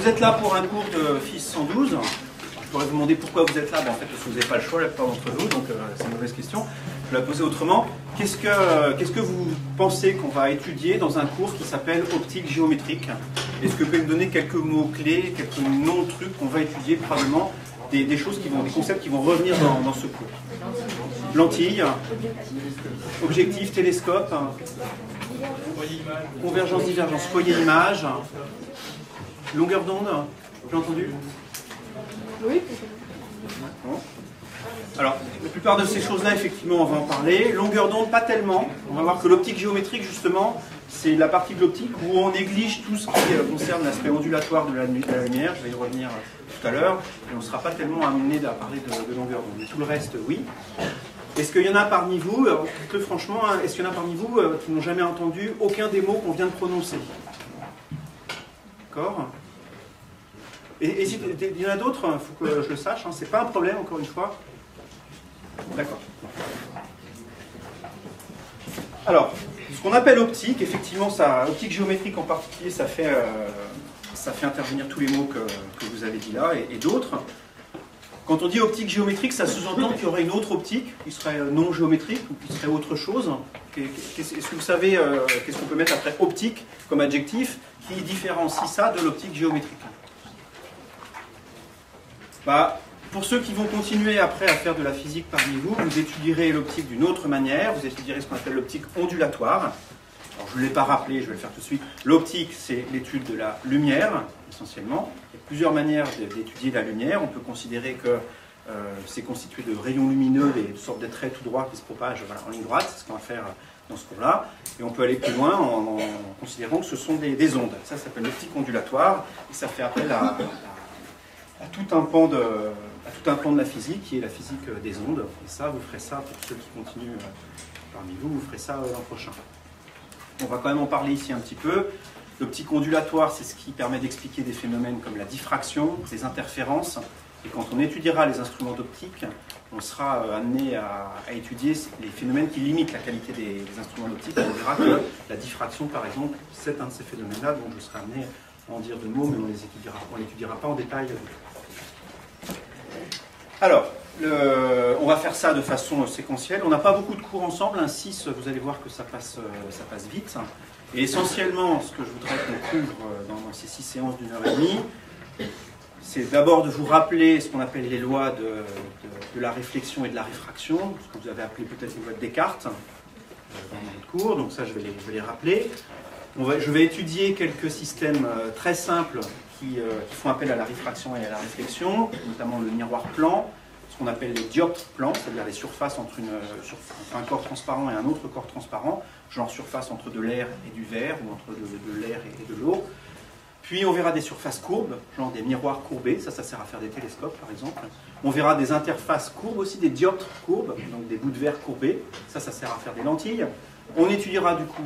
vous êtes là pour un cours de FIS 112. Je pourrais vous demander pourquoi vous êtes là. En fait, parce que vous n'avez pas le choix, la plupart d'entre vous, donc c'est une mauvaise question. Je vais la poser autrement. Qu'est-ce que vous pensez qu'on va étudier dans un cours qui s'appelle optique géométrique? Est-ce que vous pouvez me donner quelques mots-clés, quelques noms de trucs qu'on va étudier probablement, des choses qui vont, des concepts qui vont revenir dans ce cours? Lentille, objectif, télescope, convergence, divergence, foyer-image, longueur d'onde, j'ai entendu? Oui. Alors, la plupart de ces choses-là, effectivement, on va en parler. Longueur d'onde, pas tellement. On va voir que l'optique géométrique, justement, c'est la partie de l'optique où on néglige tout ce qui concerne l'aspect ondulatoire de la lumière. Je vais y revenir tout à l'heure. Et on ne sera pas tellement amené à parler de longueur d'onde. Mais tout le reste, oui. Est-ce qu'il y en a parmi vous, dites-le franchement, est-ce qu'il y en a parmi vous qui n'ont jamais entendu aucun des mots qu'on vient de prononcer? D'accord? Et il y en a d'autres, il faut que je le sache, c'est pas un problème, encore une fois. D'accord. Alors, ce qu'on appelle optique, effectivement, optique géométrique en particulier, ça fait intervenir tous les mots que vous avez dit là, et d'autres. Quand on dit optique géométrique, ça sous-entend qu'il y aurait une autre optique, qui serait non géométrique, ou qui serait autre chose. Est-ce que vous savez, qu'est-ce qu'on peut mettre après optique comme adjectif, qui différencie ça de l'optique géométrique? Pour ceux qui vont continuer après à faire de la physique parmi vous, vous étudierez l'optique d'une autre manière, vous étudierez ce qu'on appelle l'optique ondulatoire. Alors je ne l'ai pas rappelé, je vais le faire tout de suite. L'optique, c'est l'étude de la lumière, essentiellement. Il y a plusieurs manières d'étudier la lumière. On peut considérer que c'est constitué de rayons lumineux, des sortes de traits tout droits qui se propagent en ligne droite, c'est ce qu'on va faire dans ce cours-là. Et on peut aller plus loin en considérant que ce sont des ondes. Ça s'appelle l'optique ondulatoire, et ça fait appel à tout un pan de la physique, qui est la physique des ondes. Et ça, vous ferez ça, pour ceux qui continuent parmi vous, vous ferez ça l'an prochain. On va quand même en parler ici un petit peu. L'optique ondulatoire, c'est ce qui permet d'expliquer des phénomènes comme la diffraction, les interférences. Et quand on étudiera les instruments d'optique, on sera amené à étudier les phénomènes qui limitent la qualité des instruments d'optique. On verra que la diffraction, par exemple, c'est un de ces phénomènes-là, donc je serai amené à en dire deux mots, mais on ne les étudiera pas en détail. Alors, on va faire ça de façon séquentielle. On n'a pas beaucoup de cours ensemble, un 6, vous allez voir que ça passe vite. Et essentiellement, ce que je voudrais qu'on couvre dans ces 6 séances d'une heure et demie, c'est d'abord de vous rappeler ce qu'on appelle les lois de la réflexion et de la réfraction, ce que vous avez appelé peut-être les lois de Descartes dans notre cours, donc ça je vais les rappeler. Je vais étudier quelques systèmes très simples qui font appel à la réfraction et à la réflexion, notamment le miroir plan, ce qu'on appelle les dioptres plans, c'est-à-dire les surfaces entre un corps transparent et un autre corps transparent, genre surface entre de l'air et du verre, ou entre de l'air et de l'eau. Puis on verra des surfaces courbes, genre des miroirs courbés, ça sert à faire des télescopes par exemple. On verra des interfaces courbes aussi, des dioptres courbes, donc des bouts de verre courbés, ça sert à faire des lentilles. On étudiera du coup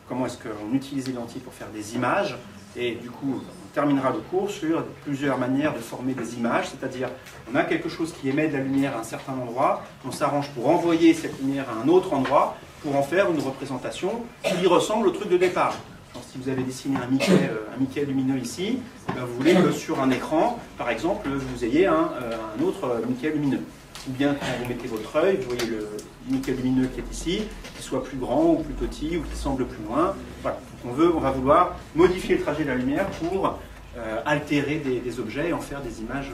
comment est-ce qu'on utilise les lentilles pour faire des images, et du coup on terminera le cours sur plusieurs manières de former des images, c'est-à-dire on a quelque chose qui émet de la lumière à un certain endroit, on s'arrange pour envoyer cette lumière à un autre endroit pour en faire une représentation qui ressemble au truc de départ. Alors, si vous avez dessiné un Mickey lumineux ici, vous voulez que sur un écran, par exemple, vous ayez un autre Mickey lumineux. Ou bien quand vous mettez votre œil, vous voyez le Mickey lumineux qui est ici, qui soit plus grand ou plus petit ou qui semble plus loin. Voilà. Donc on va vouloir modifier le trajet de la lumière pour altérer des objets et en faire des images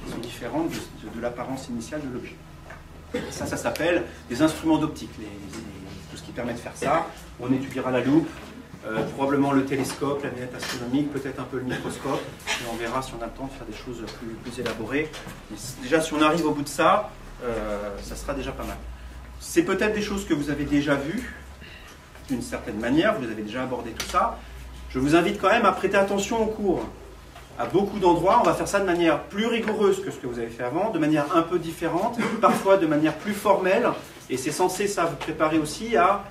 qui sont différentes de l'apparence initiale de l'objet. Ça s'appelle des instruments d'optique, tout ce qui permet de faire ça. On étudiera la loupe, probablement le télescope, la lunette astronomique, peut-être un peu le microscope, et on verra si on a le temps de faire des choses plus élaborées. Mais déjà, si on arrive au bout de ça, ça sera déjà pas mal. C'est peut-être des choses que vous avez déjà vues, d'une certaine manière, vous avez déjà abordé tout ça. Je vous invite quand même à prêter attention au cours. À beaucoup d'endroits, on va faire ça de manière plus rigoureuse que ce que vous avez fait avant, de manière un peu différente, parfois de manière plus formelle, et c'est censé ça vous préparer aussi à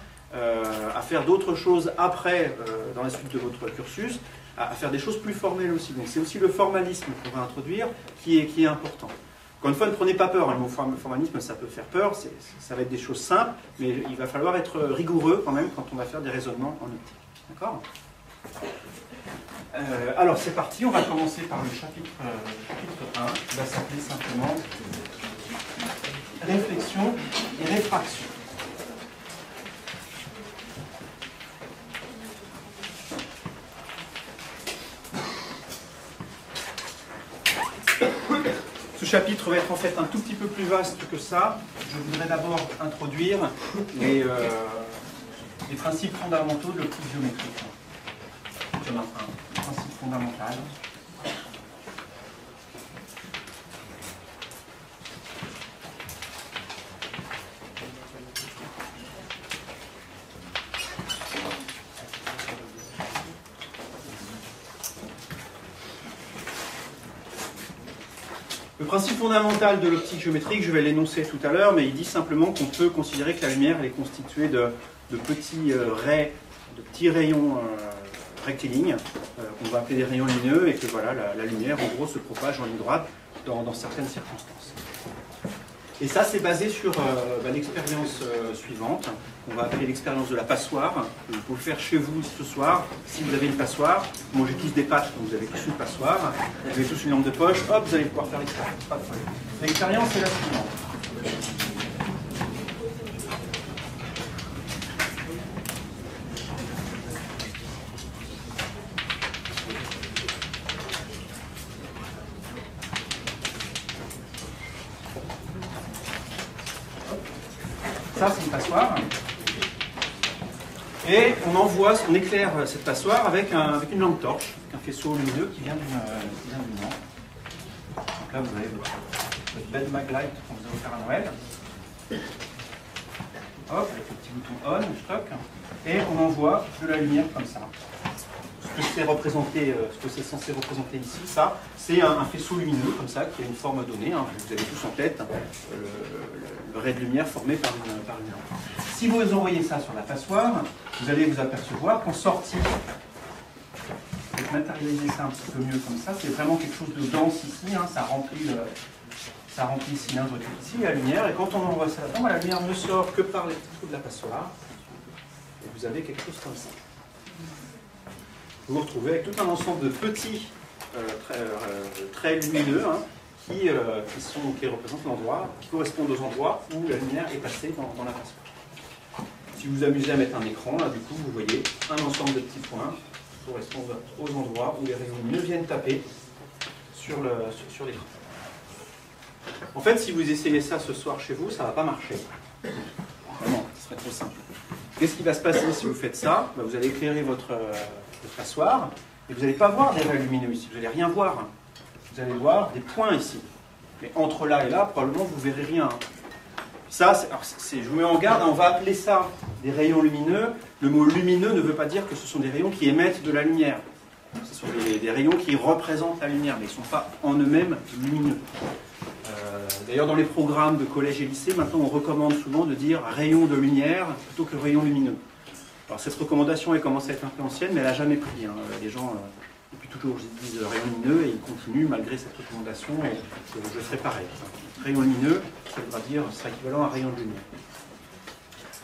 faire d'autres choses après, dans la suite de votre cursus, à faire des choses plus formelles aussi. Donc c'est aussi le formalisme qu'on va introduire qui est important. Encore une fois, ne prenez pas peur, le mot formalisme ça peut faire peur, ça va être des choses simples, mais il va falloir être rigoureux quand même quand on va faire des raisonnements en optique. D'accord ? Alors c'est parti, on va commencer par le chapitre 1, qui va s'appeler simplement réflexion et réfraction. Ce chapitre va être en fait un tout petit peu plus vaste que ça. Je voudrais d'abord introduire les principes fondamentaux de l'optique géométrique. Il y en a un principe fondamental. Le principe fondamental de l'optique géométrique, je vais l'énoncer tout à l'heure, mais il dit simplement qu'on peut considérer que la lumière elle est constituée de petits raies, de petits rayons rectilignes, qu'on va appeler des rayons lumineux, et que voilà, la lumière en gros se propage en ligne droite dans certaines circonstances. Et ça, c'est basé sur l'expérience suivante, qu'on va appeler l'expérience de la passoire. Vous pouvez faire chez vous ce soir, si vous avez une passoire. Vous mangez tous des pâtes, donc vous avez tous une passoire. Vous avez tous une lampe de poche, hop, vous allez pouvoir faire l'expérience. Pas de problème. L'expérience est la suivante. Ça, c'est une passoire. Et on éclaire cette passoire avec une lampe torche, avec un faisceau lumineux qui vient d'une lampe. Donc là, vous avez votre belle maglite qu'on vous a offert à Noël. Hop, avec le petit bouton on, stock. Et on envoie de la lumière comme ça. Ce que c'est censé représenter ici, ça, c'est un faisceau lumineux comme ça, qui a une forme donnée. Hein. Vous avez tous en tête le ray de lumière formé par une lampe. Si vous envoyez ça sur la passoire, vous allez vous apercevoir qu'en sortie, je vais matérialiser ça un petit peu mieux comme ça, c'est vraiment quelque chose de dense ici, hein. Ça remplit le cylindre qui est ici, la lumière, et quand on envoie ça là-dedans, la lumière ne sort que par les petits trous de la passoire, et vous avez quelque chose comme ça. Vous vous retrouvez avec tout un ensemble de petits traits lumineux, hein, qui représentent l'endroit, qui correspondent aux endroits où la lumière est passée dans la passoire. Si vous vous amusez à mettre un écran, là, du coup, vous voyez un ensemble de petits points qui correspondent aux endroits où les rayons lumineux viennent taper sur l'écran. En fait, si vous essayez ça ce soir chez vous, ça ne va pas marcher. Vraiment, ce serait trop simple. Qu'est-ce qui va se passer si vous faites ça? Vous allez éclairer votre passoire, et vous n'allez pas voir des rayons lumineux ici, vous n'allez rien voir. Vous allez voir des points ici. Mais entre là et là, probablement, vous ne verrez rien. Ça, je vous mets en garde, on va appeler ça des rayons lumineux. Le mot lumineux ne veut pas dire que ce sont des rayons qui émettent de la lumière. Ce sont des rayons qui représentent la lumière, mais ils ne sont pas en eux-mêmes lumineux. D'ailleurs, dans les programmes de collège et lycée, maintenant, on recommande souvent de dire rayon de lumière plutôt que rayon lumineux. Alors, cette recommandation, elle commence à être un peu ancienne, mais elle n'a jamais pris. Hein. Les gens, depuis toujours, disent rayon lumineux et ils continuent malgré cette recommandation. Et je ferai pareil. Rayon lumineux, ça voudra dire, ce sera équivalent à rayon de lumière.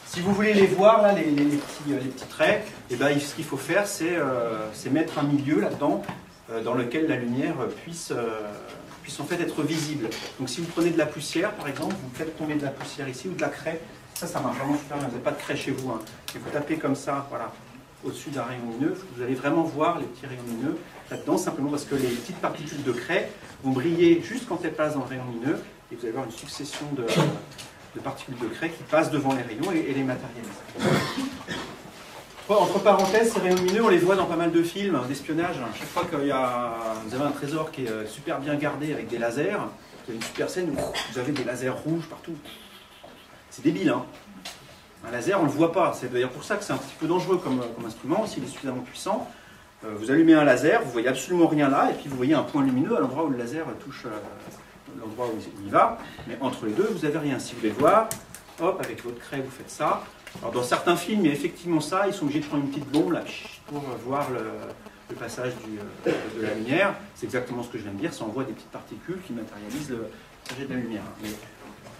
Si vous voulez les voir, là, les petits traits, et ben, ce qu'il faut faire, c'est mettre un milieu là-dedans dans lequel la lumière puisse en fait être visible. Donc si vous prenez de la poussière, par exemple, vous faites tomber de la poussière ici ou de la craie, ça marche vraiment super bien. Vous n'avez pas de craie chez vous. Hein. Et vous tapez comme ça, voilà, au-dessus d'un rayon lumineux, vous allez vraiment voir les petits rayons lumineux là-dedans, simplement parce que les petites particules de craie vont briller juste quand elles passent dans le rayon lumineux, et vous allez avoir une succession de particules de craie qui passent devant les rayons et les matérialisent. Entre parenthèses, ces rayons lumineux, on les voit dans pas mal de films d'espionnage. Chaque fois que vous avez un trésor qui est super bien gardé avec des lasers, il y a une super scène où vous avez des lasers rouges partout. C'est débile, hein. Un laser, on ne le voit pas. C'est d'ailleurs pour ça que c'est un petit peu dangereux comme instrument, s'il est suffisamment puissant. Vous allumez un laser, vous voyez absolument rien là, et puis vous voyez un point lumineux à l'endroit où le laser touche l'endroit où il va. Mais entre les deux, vous n'avez rien. Si vous voulez voir, hop, avec votre craie, vous faites ça. Alors dans certains films, il y a effectivement ça, ils sont obligés de prendre une petite bombe là, pour voir le passage de la lumière. C'est exactement ce que je viens de dire, ça envoie des petites particules qui matérialisent le trajet de la lumière. Mais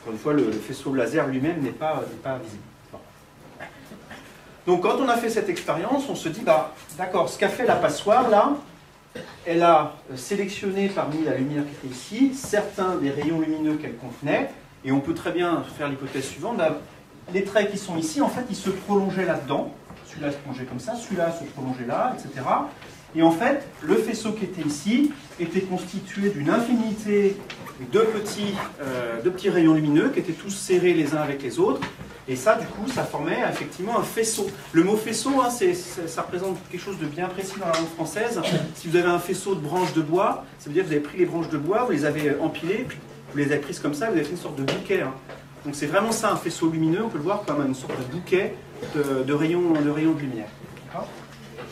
encore une fois, le faisceau laser lui-même n'est pas visible. Bon. Donc quand on a fait cette expérience, on se dit, bah, d'accord, ce qu'a fait la passoire là, elle a sélectionné parmi la lumière qui était ici, certains des rayons lumineux qu'elle contenait, et on peut très bien faire l'hypothèse suivante, bah, les traits qui sont ici, en fait, ils se prolongeaient là-dedans, celui-là se prolongeait comme ça, celui-là se prolongeait là, etc. Et en fait, le faisceau qui était ici était constitué d'une infinité de petits rayons lumineux qui étaient tous serrés les uns avec les autres. Et ça, du coup, ça formait effectivement un faisceau. Le mot faisceau, hein, ça représente quelque chose de bien précis dans la langue française. Si vous avez un faisceau de branches de bois, ça veut dire que vous avez pris les branches de bois, vous les avez empilées, puis vous les avez prises comme ça, vous avez fait une sorte de bouquet. Hein. Donc c'est vraiment ça, un faisceau lumineux, on peut le voir comme une sorte de bouquet de rayons de lumière.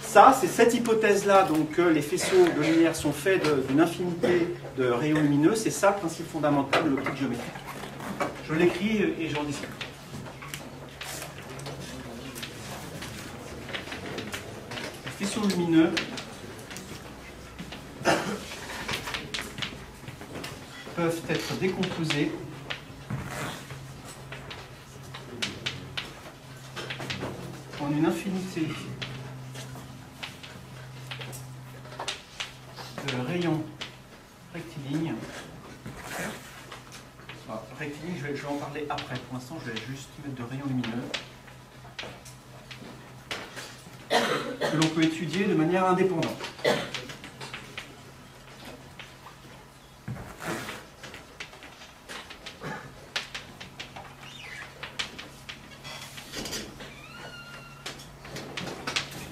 Ça, c'est cette hypothèse-là, donc que les faisceaux de lumière sont faits d'une infinité de rayons lumineux, c'est ça le principe fondamental de l'optique géométrique. Je l'écris et j'en discute. Les faisceaux lumineux peuvent être décomposés en une infinité de rayons rectilignes. Voilà, rectiligne, je vais en parler après. Pour l'instant, je vais juste mettre de rayons lumineux que l'on peut étudier de manière indépendante.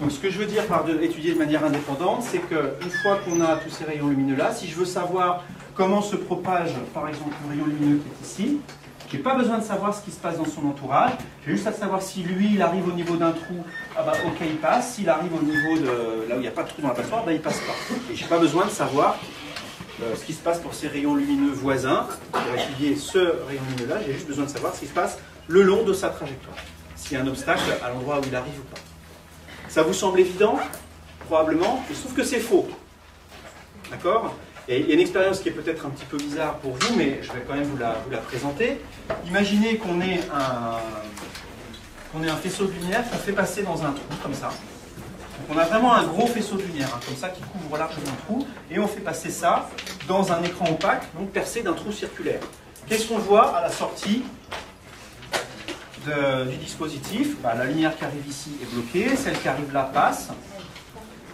Donc ce que je veux dire par étudier de manière indépendante, c'est qu'une fois qu'on a tous ces rayons lumineux-là, si je veux savoir comment se propage, par exemple, le rayon lumineux qui est ici, je n'ai pas besoin de savoir ce qui se passe dans son entourage, j'ai juste à savoir si lui, il arrive au niveau d'un trou, ah bah ok, il passe, s'il arrive au niveau de là où il n'y a pas de trou dans la passoire, bah, il ne passe pas. Et je n'ai pas besoin de savoir ce qui se passe pour ces rayons lumineux voisins. Pour étudier ce rayon lumineux-là, j'ai juste besoin de savoir ce qui se passe le long de sa trajectoire, s'il y a un obstacle à l'endroit où il arrive ou pas. Ça vous semble évident? Probablement. Il se trouve que c'est faux. D'accord? Et il y a une expérience qui est peut-être un petit peu bizarre pour vous, mais je vais quand même vous la présenter. Imaginez qu'on ait un faisceau de lumière qu'on fait passer dans un trou, comme ça. Donc on a vraiment un gros faisceau de lumière, hein, comme ça, qui couvre largement un trou, et on fait passer ça dans un écran opaque, donc percé d'un trou circulaire. Qu'est-ce qu'on voit à la sortie du dispositif? Bah, la lumière qui arrive ici est bloquée, celle qui arrive là passe.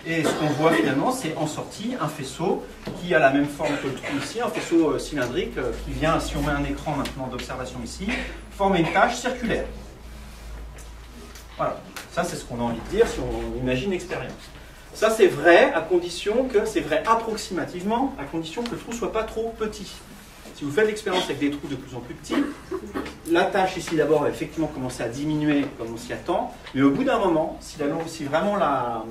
Et ce qu'on voit finalement, c'est en sortie un faisceau qui a la même forme que le trou ici, un faisceau cylindrique qui vient, si on met un écran maintenant d'observation ici, former une tâche circulaire. Voilà, ça c'est ce qu'on a envie de dire si on imagine l'expérience. Ça c'est vrai à condition que, c'est vrai approximativement, à condition que le trou ne soit pas trop petit. Si vous faites l'expérience avec des trous de plus en plus petits, la tâche ici d'abord va effectivement commencer à diminuer comme on s'y attend, mais au bout d'un moment, si vraiment la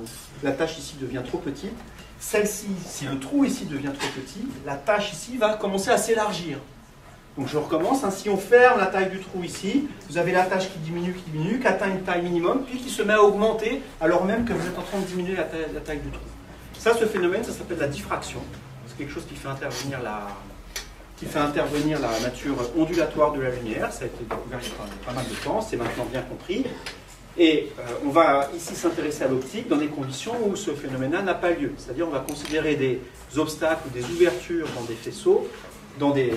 tâche ici devient trop petite, celle-ci, si le trou ici devient trop petit, la tâche ici va commencer à s'élargir. Donc je recommence, hein, si on ferme la taille du trou ici, vous avez la tâche qui diminue, qui atteint une taille minimum, puis qui se met à augmenter alors même que vous êtes en train de diminuer la taille du trou. Ça, ce phénomène, ça s'appelle la diffraction. C'est quelque chose qui fait intervenir la nature ondulatoire de la lumière. Ça a été découvert il y a pas mal de temps, c'est maintenant bien compris. Et on va ici s'intéresser à l'optique dans des conditions où ce phénomène-là n'a pas lieu. C'est-à-dire on va considérer des obstacles ou des ouvertures dans des faisceaux, dans des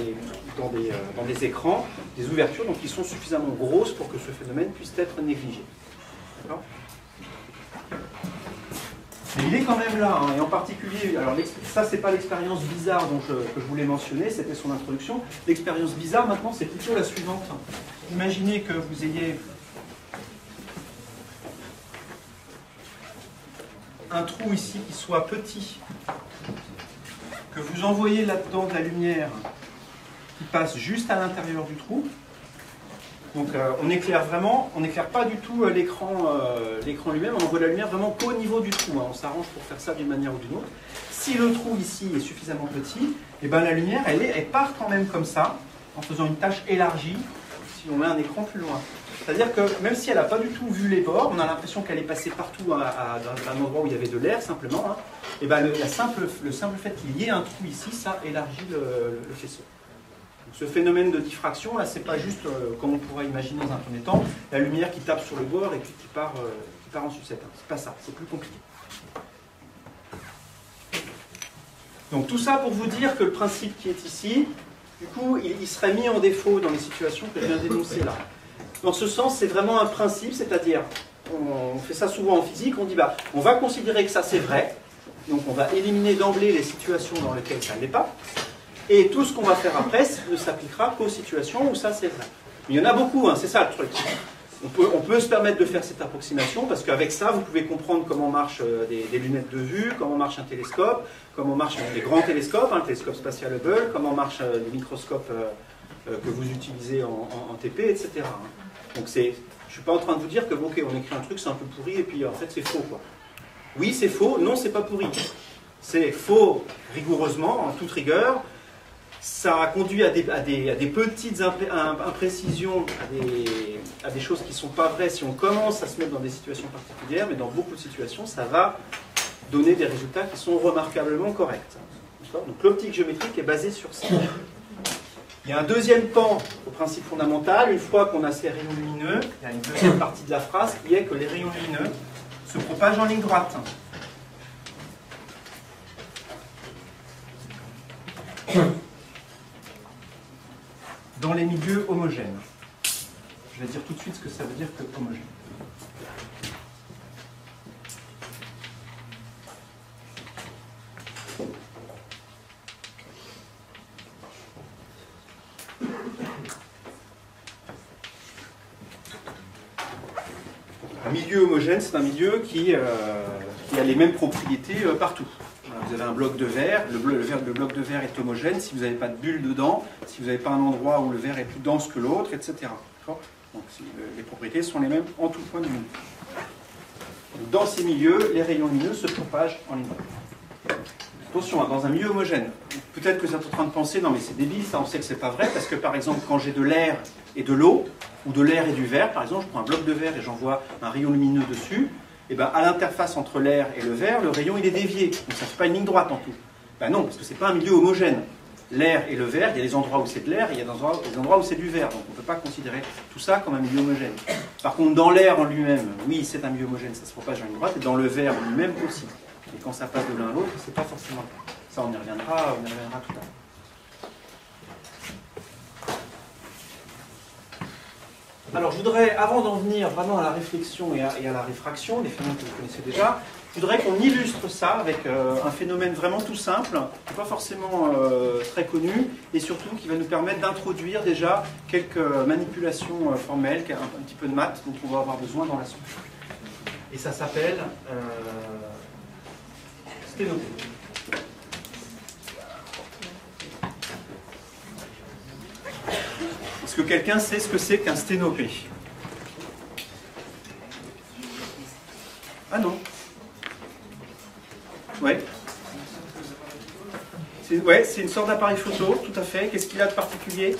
écrans, des ouvertures donc, qui sont suffisamment grosses pour que ce phénomène puisse être négligé. D'accord ? Mais il est quand même là, hein, et en particulier, alors ça c'est pas l'expérience bizarre que je voulais mentionner, c'était son introduction. L'expérience bizarre maintenant c'est plutôt la suivante. Imaginez que vous ayez un trou ici qui soit petit, que vous envoyez là-dedans de la lumière qui passe juste à l'intérieur du trou. Donc on éclaire pas du tout l'écran lui-même, on envoie la lumière vraiment qu'au niveau du trou. Hein. On s'arrange pour faire ça d'une manière ou d'une autre. Si le trou ici est suffisamment petit, et ben la lumière elle part quand même comme ça, en faisant une tâche élargie, si on met un écran plus loin. C'est-à-dire que même si elle n'a pas du tout vu les bords, on a l'impression qu'elle est passée partout dans un endroit où il y avait de l'air simplement, hein, et ben le simple fait qu'il y ait un trou ici, ça élargit le faisceau. Ce phénomène de diffraction, là, c'est pas juste comme on pourrait imaginer dans un premier temps, la lumière qui tape sur le bord et puis qui part en sucette. Hein. C'est pas ça, c'est plus compliqué. Donc tout ça pour vous dire que le principe qui est ici, du coup, il serait mis en défaut dans les situations que je viens d'énoncer là. Dans ce sens, c'est vraiment un principe, c'est-à-dire, on fait ça souvent en physique, on dit, bah, on va considérer que ça c'est vrai, donc on va éliminer d'emblée les situations dans lesquelles ça ne l'est pas, et tout ce qu'on va faire après ne s'appliquera qu'aux situations où ça c'est vrai. Mais il y en a beaucoup, hein, c'est ça le truc. On peut se permettre de faire cette approximation, parce qu'avec ça, vous pouvez comprendre comment marchent des lunettes de vue, comment marche un télescope, comment marchent les grands télescopes, hein, le télescope spatial Hubble, comment marchent les microscopes que vous utilisez en TP, etc. Hein. Donc je ne suis pas en train de vous dire que, ok, on écrit un truc, c'est un peu pourri, et puis en fait c'est faux, quoi. Oui, c'est faux, non, c'est pas pourri. C'est faux rigoureusement, en toute rigueur. Ça conduit à des petites imprécisions, à des choses qui ne sont pas vraies si on commence à se mettre dans des situations particulières, mais dans beaucoup de situations, ça va donner des résultats qui sont remarquablement corrects. Donc l'optique géométrique est basée sur ça. Il y a un deuxième pan au principe fondamental. Une fois qu'on a ces rayons lumineux, il y a une deuxième partie de la phrase qui est que les rayons lumineux se propagent en ligne droite. Dans les milieux homogènes. Je vais dire tout de suite ce que ça veut dire que homogène. Un milieu homogène, c'est un milieu qui a les mêmes propriétés partout. Vous avez un bloc de verre, le bloc de verre est homogène si vous n'avez pas de bulle dedans, si vous n'avez pas un endroit où le verre est plus dense que l'autre, etc. Donc les propriétés sont les mêmes en tout point du milieu. Donc, dans ces milieux, les rayons lumineux se propagent en ligne droite. Attention, hein, dans un milieu homogène, peut-être que vous êtes en train de penser, non mais c'est débile, ça on sait que c'est pas vrai, parce que par exemple quand j'ai de l'air et de l'eau, ou de l'air et du verre, par exemple je prends un bloc de verre et j'envoie un rayon lumineux dessus, et ben, à l'interface entre l'air et le verre, le rayon il est dévié. Donc ça ne fait pas une ligne droite en tout. Ben non, parce que ce n'est pas un milieu homogène. L'air et le verre, il y a des endroits où c'est de l'air et il y a des endroits où c'est du verre. Donc on ne peut pas considérer tout ça comme un milieu homogène. Par contre, dans l'air en lui-même, oui, c'est un milieu homogène, ça se propage en ligne droite, et dans le verre en lui-même aussi. Et quand ça passe de l'un à l'autre, c'est pas forcément le cas. Ça, on y reviendra tout à l'heure. Alors, je voudrais, avant d'en venir vraiment à la réflexion et à la réfraction, des phénomènes que vous connaissez déjà, je voudrais qu'on illustre ça avec un phénomène vraiment tout simple, qui n'est pas forcément très connu, et surtout qui va nous permettre d'introduire déjà quelques manipulations formelles, un petit peu de maths dont on va avoir besoin dans la suite. Et ça s'appelle sténopée. Est-ce que quelqu'un sait ce que c'est qu'un sténopée? Ah non. Ouais. C'est une sorte d'appareil photo, tout à fait. Qu'est-ce qu'il a de particulier?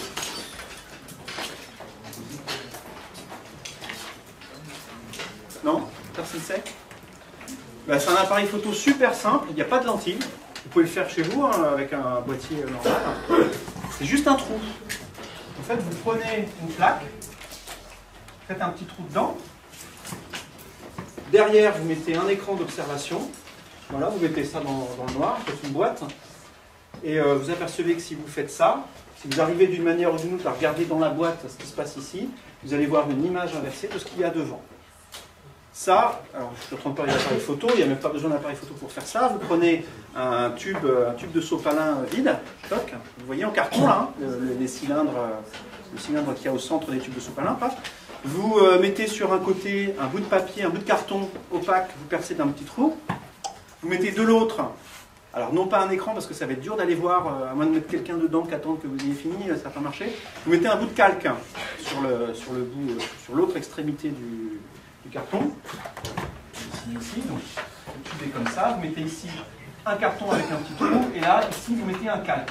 Non? Personne ne sait? Ben, c'est un appareil photo super simple, il n'y a pas de lentille. Vous pouvez le faire chez vous, hein, avec un boîtier normal. C'est juste un trou. En fait, vous prenez une plaque, faites un petit trou dedans. Derrière, vous mettez un écran d'observation. Voilà, vous mettez ça dans le noir, vous faites une boîte. Et vous apercevez que si vous faites ça, si vous arrivez d'une manière ou d'une autre à regarder dans la boîte ce qui se passe ici, vous allez voir une image inversée de ce qu'il y a devant. Ça, alors je suis en train de parler d'appareil photo, il n'y a même pas besoin d'appareil photo pour faire ça. Vous prenez un tube de sopalin vide, toc, vous voyez en carton là, hein, les cylindres, le cylindre qu'il y a au centre des tubes de sopalin, paf. Vous mettez sur un côté un bout de papier, un bout de carton opaque, vous percez d'un petit trou. Vous mettez de l'autre, alors non pas un écran parce que ça va être dur d'aller voir, à moins de mettre quelqu'un dedans qui attende que vous ayez fini, ça va pas marcher. Vous mettez un bout de calque sur l'autre extrémité du carton, ici, donc le tube est comme ça, vous mettez ici un carton avec un petit trou, et là, ici, vous mettez un calque.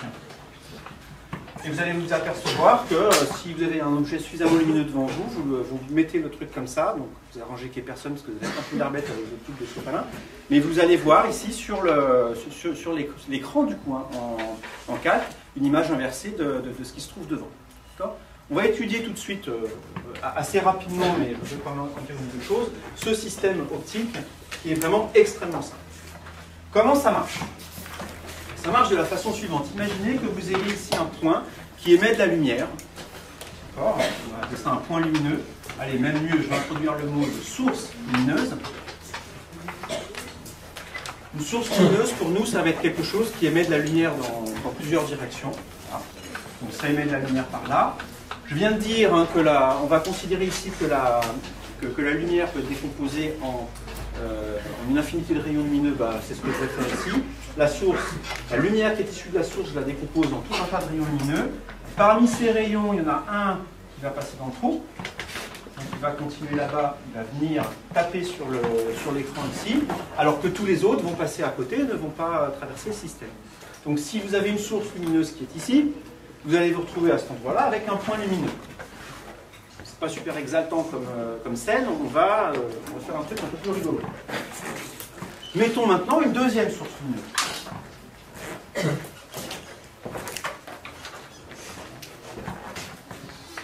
Et vous allez vous apercevoir que si vous avez un objet suffisamment lumineux devant vous, vous mettez le truc comme ça, donc vous arrangez qu'il n'y ait personne parce que vous avez un peu d'arbette avec le tube de sopalin, mais vous allez voir ici sur l'écran du coup, hein, en calque, une image inversée de ce qui se trouve devant. On va étudier tout de suite, assez rapidement, mais je vais quand même dire une deux choses, ce système optique qui est vraiment extrêmement simple. Comment ça marche? Ça marche de la façon suivante. Imaginez que vous ayez ici un point qui émet de la lumière. On va appeler ça un point lumineux. Allez, même mieux, je vais introduire le mot de source lumineuse. Une source lumineuse, pour nous, ça va être quelque chose qui émet de la lumière dans plusieurs directions. Voilà. Donc ça émet de la lumière par là. Je viens de dire hein, on va considérer ici que la lumière peut être décomposée en une infinité de rayons lumineux, c'est ce que je vais faire ici. La source, la lumière qui est issue de la source, je la décompose en tout un tas de rayons lumineux. Parmi ces rayons, il y en a un qui va passer dans le trou. Donc il va continuer là-bas, il va venir taper sur l'écran ici, alors que tous les autres vont passer à côté et ne vont pas traverser le système. Donc si vous avez une source lumineuse qui est ici, vous allez vous retrouver à cet endroit-là avec un point lumineux. C'est pas super exaltant comme scène, on va faire un truc un peu plus rigolo. Mettons maintenant une deuxième source lumineuse.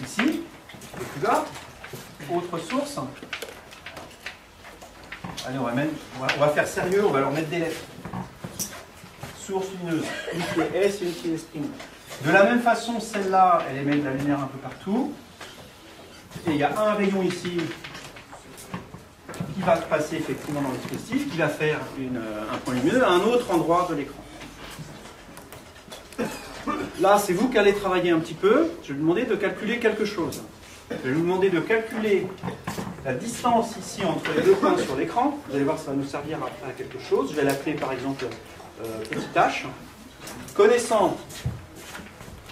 Ici, et plus bas, autre source. Allez, on va faire sérieux, on va leur mettre des lettres. Source lumineuse, une qui est S et une qui est S'. De la même façon, celle-là, elle émet de la lumière un peu partout. Et il y a un rayon ici qui va passer effectivement dans le dispositif, qui va faire un point lumineux à un autre endroit de l'écran. Là, c'est vous qui allez travailler un petit peu. Je vais vous demander de calculer quelque chose. Je vais vous demander de calculer la distance ici entre les deux points sur l'écran. Vous allez voir, ça va nous servir à quelque chose. Je vais l'appeler par exemple petit h. Connaissant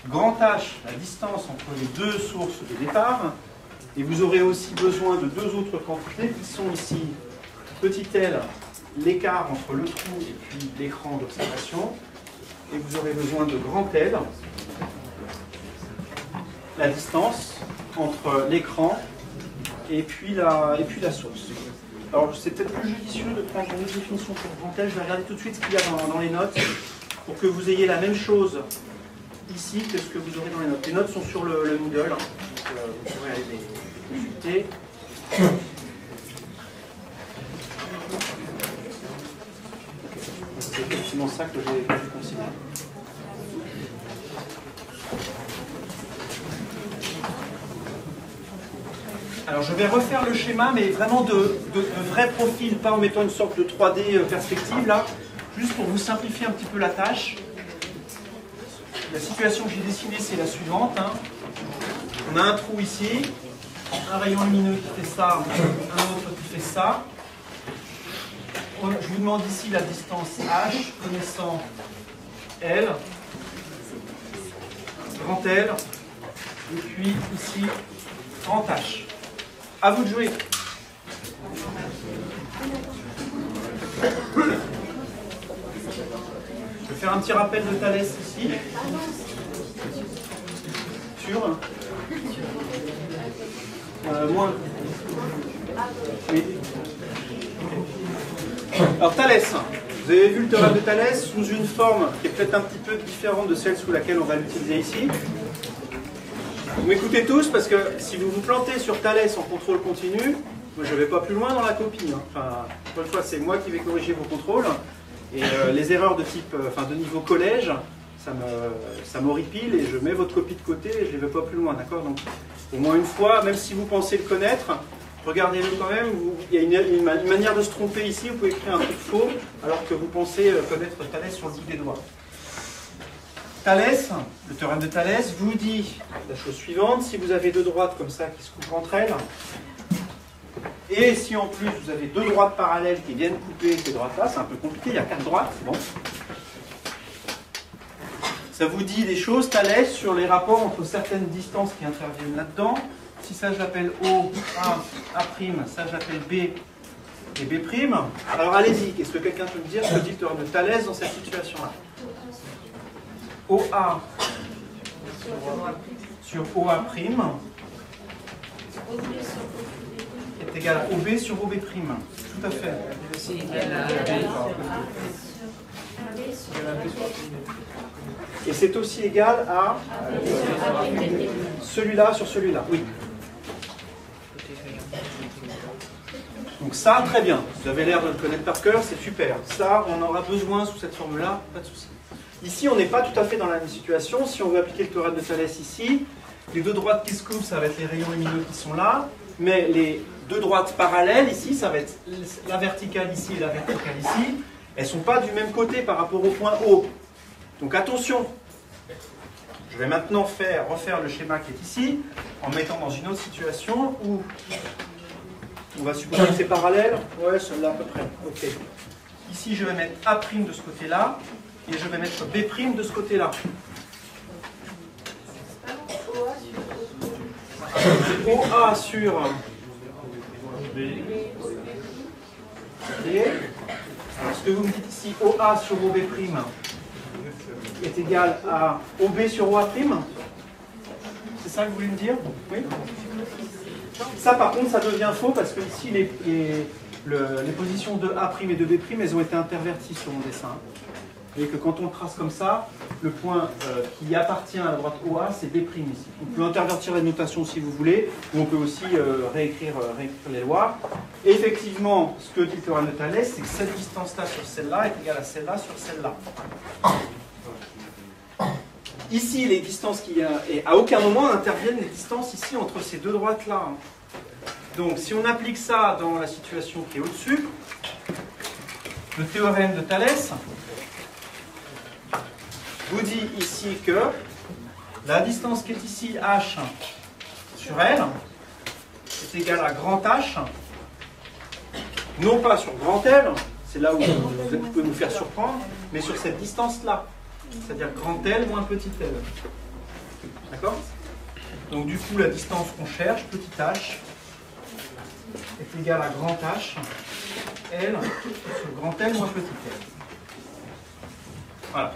grand H, la distance entre les deux sources de départ, et vous aurez aussi besoin de deux autres quantités qui sont ici petit l, l'écart entre le trou et puis l'écran d'observation, et vous aurez besoin de grand L, la distance entre l'écran et puis la source. Alors c'est peut-être plus judicieux de prendre une définition pour grand L. Je vais regarder tout de suite ce qu'il y a dans les notes pour que vous ayez la même chose ici que ce que vous aurez dans les notes. Les notes sont sur le Moodle, donc vous pourrez aller les consulter. C'est effectivement ça que j'ai considéré. Alors je vais refaire le schéma, mais vraiment de vrais profils, pas en mettant une sorte de 3D perspective là, juste pour vous simplifier un petit peu la tâche. La situation que j'ai dessinée, c'est la suivante. Hein. On a un trou ici, un rayon lumineux qui fait ça, un autre qui fait ça. Je vous demande ici la distance H, connaissant L, grand L, et puis ici, grand H. À vous de jouer. Je vais faire un petit rappel de Thalès ici. Sur moins. Oui. Alors Thalès, vous avez vu le théorème de Thalès sous une forme qui est peut-être un petit peu différente de celle sous laquelle on va l'utiliser ici. Vous m'écoutez tous parce que si vous vous plantez sur Thalès en contrôle continu, moi je ne vais pas plus loin dans la copie. Hein. Enfin, encore une fois, c'est moi qui vais corriger vos contrôles. Et les erreurs de type, de niveau collège, ça m'horripile et je mets votre copie de côté et je ne les veux pas plus loin, d'accord? Donc, au moins une fois, même si vous pensez le connaître, regardez-le quand même. Il y a une manière de se tromper ici, vous pouvez écrire un truc faux alors que vous pensez connaître Thalès sur le bout des doigts. Thalès, le théorème de Thalès, vous dit la chose suivante: si vous avez deux droites comme ça qui se coupent entre elles, et si en plus vous avez deux droites parallèles qui viennent couper ces droites-là, c'est un peu compliqué, il y a quatre droites, bon. Ça vous dit des choses, Thalès, sur les rapports entre certaines distances qui interviennent là-dedans. Si ça je l'appelle O, A, A', ça je l'appelle B et B'. Alors allez-y, qu'est-ce que quelqu'un peut me dire ce que dit le théorème de Thalès dans cette situation-là? OA sur OA' est égal à OB sur OB'. Tout à fait. Et c'est aussi égal à celui-là sur celui-là. Oui. Donc ça, très bien. Vous avez l'air de le connaître par cœur, c'est super. Ça, on aura besoin sous cette formule-là, pas de souci. Ici, on n'est pas tout à fait dans la même situation. Si on veut appliquer le théorème de Thalès ici, les deux droites qui se couvrent, ça va être les rayons lumineux qui sont là. Mais les deux droites parallèles ici, ça va être la verticale ici et la verticale ici. Elles ne sont pas du même côté par rapport au point O. Donc attention. Je vais maintenant refaire le schéma qui est ici, en mettant dans une autre situation où on va supposer que c'est parallèle. Ouais, celle-là à peu près. Ok. Ici, je vais mettre A' de ce côté-là, et je vais mettre B' de ce côté-là. OA sur B. Alors, ce que vous me dites ici, OA sur OB' est égal à OB sur OA'. C'est ça que vous voulez me dire? Oui. Ça, par contre, ça devient faux parce que ici, les positions de A' et de B', elles ont été interverties sur mon dessin. Et que quand on trace comme ça, le point qui appartient à la droite OA, c'est B' ici. On peut intervertir la notation si vous voulez, ou on peut aussi réécrire les lois. Et effectivement, ce que dit le théorème de Thalès, c'est que cette distance-là sur celle-là est égale à celle-là sur celle-là. Ici, les distances et à aucun moment interviennent les distances ici entre ces deux droites-là. Donc, si on applique ça dans la situation qui est au-dessus, le théorème de Thalès vous dit ici que la distance qui est ici, h sur L, est égale à grand H, non pas sur grand L, c'est là où vous pouvez nous faire surprendre, mais sur cette distance-là, c'est-à-dire grand L moins petit l. D'accord? Donc du coup, la distance qu'on cherche, petit h, est égale à grand H, L, sur grand L moins petit l. Voilà.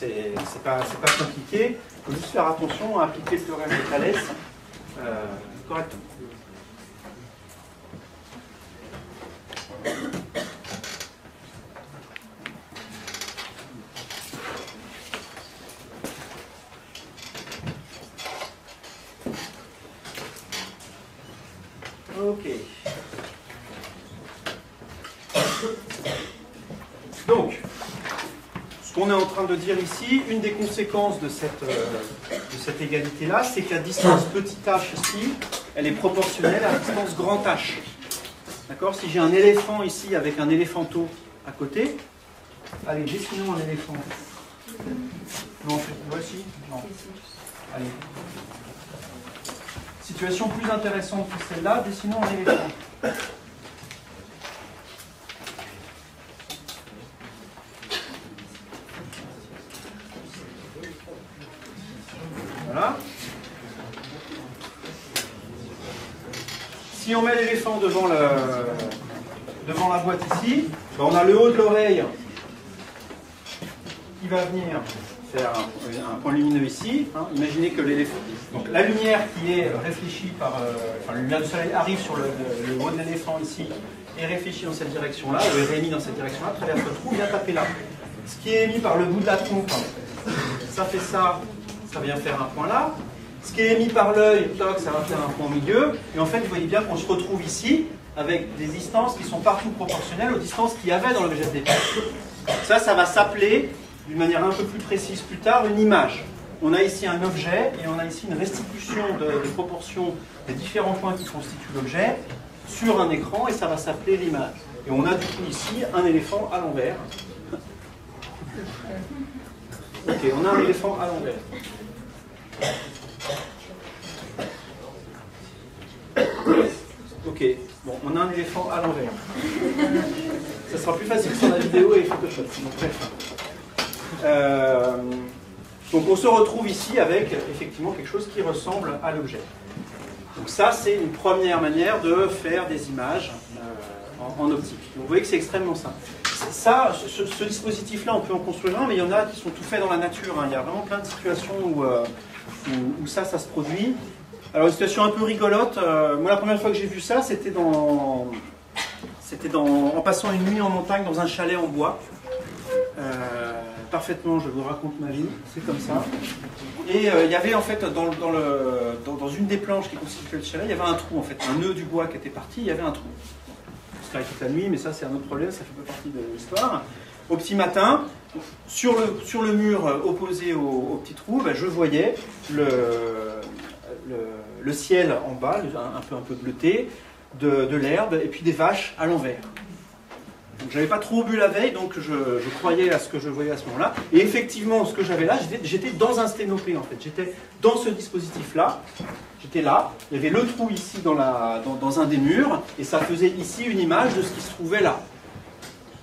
C'est pas compliqué, il faut juste faire attention à appliquer le théorème de Thalès correctement. Ok. Donc, ce qu'on est en train de dire ici, une des conséquences de cette égalité-là, c'est que la distance petit h ici, elle est proportionnelle à la distance grand H. D'accord? Si j'ai un éléphant ici avec un éléphanteau à côté, allez, dessinons un éléphant. Non, voici. Non. Allez. Situation plus intéressante que celle-là, dessinons un éléphant. Voilà. Si on met l'éléphant devant la boîte ici, ben on a le haut de l'oreille qui va venir faire un point lumineux ici. Hein. Imaginez que l'éléphant, donc la lumière qui est réfléchie par, la lumière du soleil arrive sur le haut de l'éléphant ici et réfléchit dans cette direction-là, ou est réémis dans cette direction-là, traverse le trou, vient taper là. Ce qui est émis par le bout de la trompe, ça fait ça. Ça vient faire un point là. Ce qui est émis par l'œil, ça va faire un point au milieu. Et en fait, vous voyez bien qu'on se retrouve ici avec des distances qui sont partout proportionnelles aux distances qu'il y avait dans l'objet de départ. Ça va s'appeler, d'une manière un peu plus précise plus tard, une image. On a ici un objet et on a ici une restitution de proportions des différents points qui constituent l'objet sur un écran et ça va s'appeler l'image. Et on a du coup ici un éléphant à l'envers. Ok, on a un éléphant à l'envers. Ok, bon, on a un éléphant à l'envers. Ça sera plus facile sur la vidéo et Photoshop. Donc on se retrouve ici avec effectivement quelque chose qui ressemble à l'objet. Donc ça, c'est une première manière de faire des images en optique. Donc vous voyez que c'est extrêmement simple. Ça, ce dispositif-là, on peut en construire un, mais il y en a qui sont tout faits dans la nature. Hein. Il y a vraiment plein de situations où ça se produit. Alors, une situation un peu rigolote. Moi, la première fois que j'ai vu ça, c'était c'était en passant une nuit en montagne dans un chalet en bois. Parfaitement, je vous raconte ma vie, c'est comme ça. Et il y avait en fait, dans une des planches qui constituait le chalet, il y avait un trou en fait, un nœud du bois qui était parti, il y avait un trou. Je travaille toute la nuit, mais ça c'est un autre problème, ça fait pas partie de l'histoire. Au petit matin, sur le mur opposé au petit trou, ben, je voyais le ciel en bas, un peu bleuté, de l'herbe, et puis des vaches à l'envers. Je n'avais pas trop bu la veille, donc je croyais à ce que je voyais à ce moment-là. Et effectivement, ce que j'avais là, j'étais dans un sténopé en fait. J'étais dans ce dispositif-là. J'étais là. Il y avait le trou ici dans un des murs, et ça faisait ici une image de ce qui se trouvait là.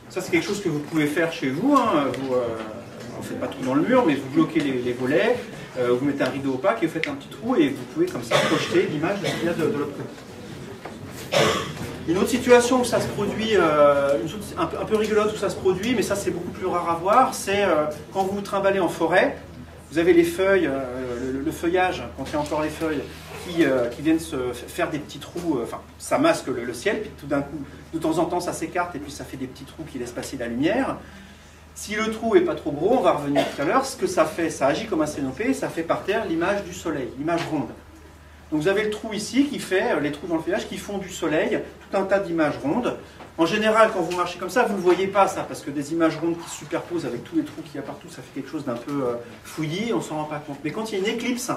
Ça, c'est quelque chose que vous pouvez faire chez vous. Hein. Vous ne faites pas tout dans le mur, mais vous bloquez les volets, vous mettez un rideau opaque et vous faites un petit trou, et vous pouvez comme ça projeter l'image de ce qu'il y a de l'autre côté. Une autre situation où ça se produit, un peu rigolote où ça se produit, mais ça c'est beaucoup plus rare à voir, c'est quand vous vous trimballez en forêt, vous avez les feuilles, le feuillage, quand il y a encore les feuilles, qui viennent se faire des petits trous, enfin ça masque le ciel, puis tout d'un coup, de temps en temps ça s'écarte et puis ça fait des petits trous qui laissent passer la lumière. Si le trou n'est pas trop gros, on va revenir tout à l'heure, ce que ça fait, ça agit comme un sténopé, ça fait par terre l'image du soleil, l'image ronde. Donc vous avez le trou ici qui fait, les trous dans le feuillage qui font du soleil, tout un tas d'images rondes. En général, quand vous marchez comme ça, vous ne le voyez pas ça, parce que des images rondes qui se superposent avec tous les trous qu'il y a partout, ça fait quelque chose d'un peu fouillis, on ne s'en rend pas compte. Mais quand il y a une éclipse,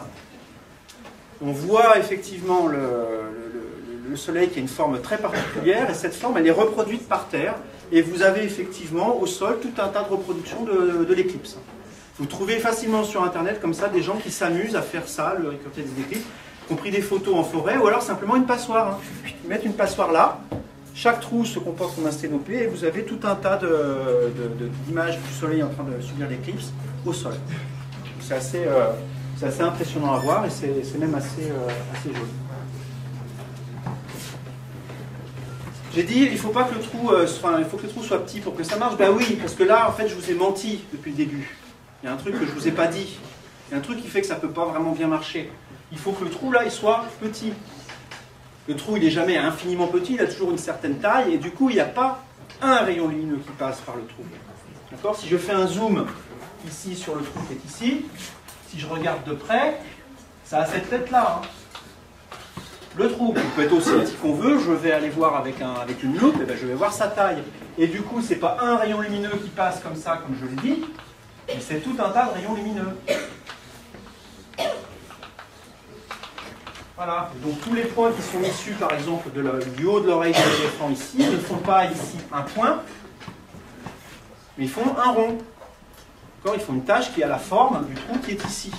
on voit effectivement le soleil qui a une forme très particulière, et cette forme, elle est reproduite par terre, et vous avez effectivement au sol tout un tas de reproductions de l'éclipse. Vous trouvez facilement sur Internet comme ça des gens qui s'amusent à faire ça, le récolter des éclipses, qui ont pris des photos en forêt, ou alors simplement une passoire. Hein. Ils mettent une passoire là, chaque trou se comporte comme un sténopé, et vous avez tout un tas d'images du soleil en train de subir l'éclipse au sol. C'est assez impressionnant à voir, et c'est même assez joli. J'ai dit, il faut pas que le trou, il faut que le trou soit petit pour que ça marche. Ben oui, parce que là, en fait, je vous ai menti depuis le début. Il y a un truc que je vous ai pas dit. Il y a un truc qui fait que ça peut pas vraiment bien marcher. Il faut que le trou là, il soit petit. Le trou, il n'est jamais infiniment petit, il a toujours une certaine taille, et du coup, il n'y a pas un rayon lumineux qui passe par le trou. D'accord ? Si je fais un zoom ici sur le trou qui est ici, si je regarde de près, ça a cette tête-là. Hein. Le trou, il peut être aussi petit qu'on veut, je vais aller voir avec une loupe, et ben je vais voir sa taille. Et du coup, c'est pas un rayon lumineux qui passe comme ça, comme je l'ai dit, mais c'est tout un tas de rayons lumineux. Voilà, donc tous les points qui sont issus par exemple du haut de l'oreille de l'éléphant ici ne font pas ici un point, mais ils font un rond. Ils font une tache qui a la forme du trou qui est ici.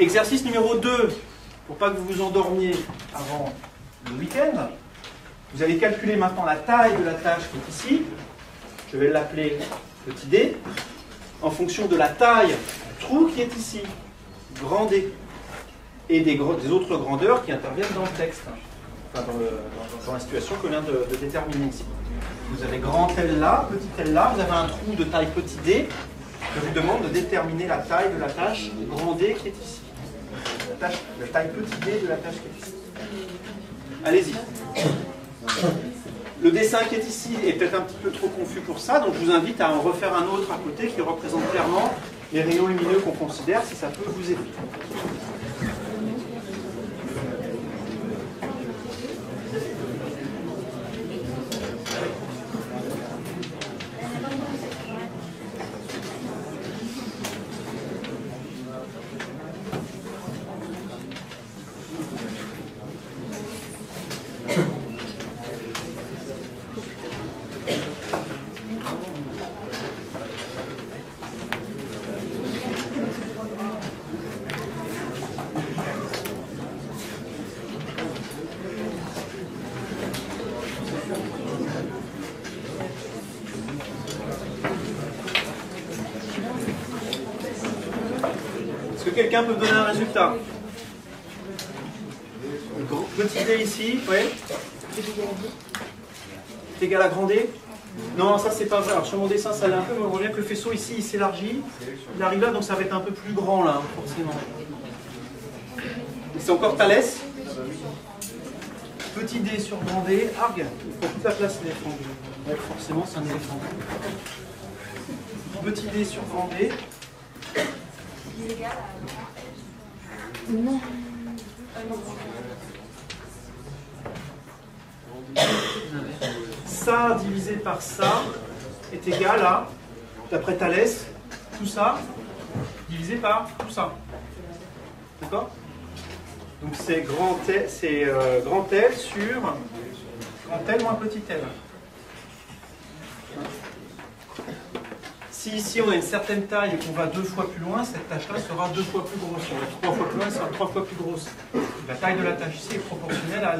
Exercice numéro 2, pour pas que vous vous endormiez avant le week-end, vous allez calculer maintenant la taille de la tache qui est ici, je vais l'appeler petit d, en fonction de la taille du trou qui est ici. Grand D, et des autres grandeurs qui interviennent dans le texte, enfin dans la situation que l'on vient de déterminer ici. Vous avez grand L là, petit L là, vous avez un trou de taille petit d, je vous demande de déterminer la taille de la tâche grand D qui est ici. La taille petit d de la tâche qui est ici. Allez-y. Le dessin qui est ici est peut-être un petit peu trop confus pour ça, donc je vous invite à en refaire un autre à côté qui représente clairement les rayons lumineux qu'on considère, si ça peut vous aider. Quelqu'un peut me donner un résultat? Petit d ici, oui. C'est égal à grand D? Non, ça c'est pas vrai. Alors sur mon dessin, ça l'est un peu, mais on voit bien que le faisceau ici, il s'élargit. Il arrive là, donc ça va être un peu plus grand là, forcément. C'est encore Thalès? Petit D sur grand D, argue, il prend toute la place l'éléphant. Ouais, forcément, c'est un éléphant. Petit D sur grand D. Non. Ça divisé par ça est égal à, d'après Thalès, tout ça divisé par tout ça. D'accord? Donc c'est grand L sur grand L moins petit l. Si ici on a une certaine taille et qu'on va 2 fois plus loin, cette tâche-là sera 2 fois plus grosse. Si on va 3 fois plus loin, elle sera 3 fois plus grosse. La taille de la tâche ici est proportionnelle à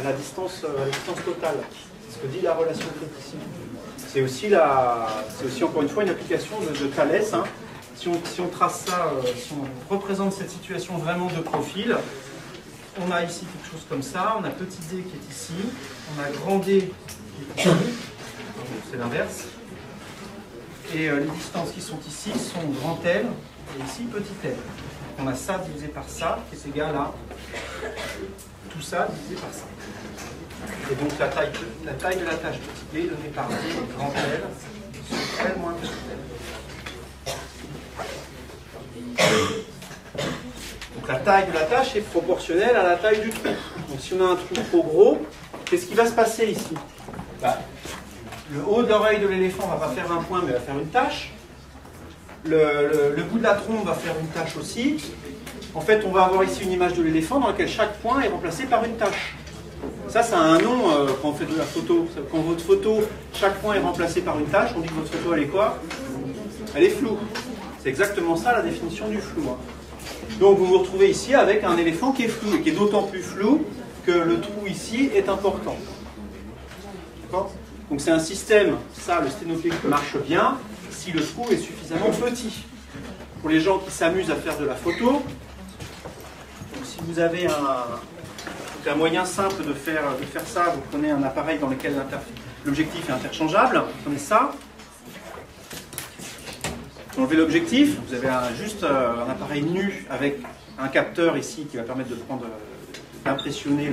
la distance totale. C'est ce que dit la relation ici. C'est aussi encore une fois une application de Thalès. Hein. Si on trace ça, si on représente cette situation vraiment de profil, on a ici quelque chose comme ça, on a petit d qui est ici, on a grand d qui est ici, c'est l'inverse, et les distances qui sont ici sont grand L et ici petit l. On a ça divisé par ça qui est égal à tout ça divisé par ça. Et donc la taille de la tâche petit d donnée par d grand L sur L moins petit l. Donc la taille de la tâche est proportionnelle à la taille du trou. Donc si on a un trou trop gros, qu'est-ce qui va se passer ici? Le haut de l'oreille de l'éléphant ne va pas faire un point, mais va faire une tache. Le bout de la trompe va faire une tache aussi. En fait, on va avoir ici une image de l'éléphant dans laquelle chaque point est remplacé par une tache. Ça a un nom quand on fait de la photo. Quand votre photo, chaque point est remplacé par une tache, on dit que votre photo, elle est quoi? Elle est floue. C'est exactement ça la définition du flou. Hein. Donc vous vous retrouvez ici avec un éléphant qui est flou et qui est d'autant plus flou que le trou ici est important. D'accord? Donc c'est un système, ça le sténopic marche bien si le trou est suffisamment petit. Pour les gens qui s'amusent à faire de la photo, donc si vous avez un moyen simple de faire ça, vous prenez un appareil dans lequel l'objectif est interchangeable, vous prenez ça. Vous enlevez l'objectif, vous avez juste un appareil nu avec un capteur ici qui va permettre d'impressionner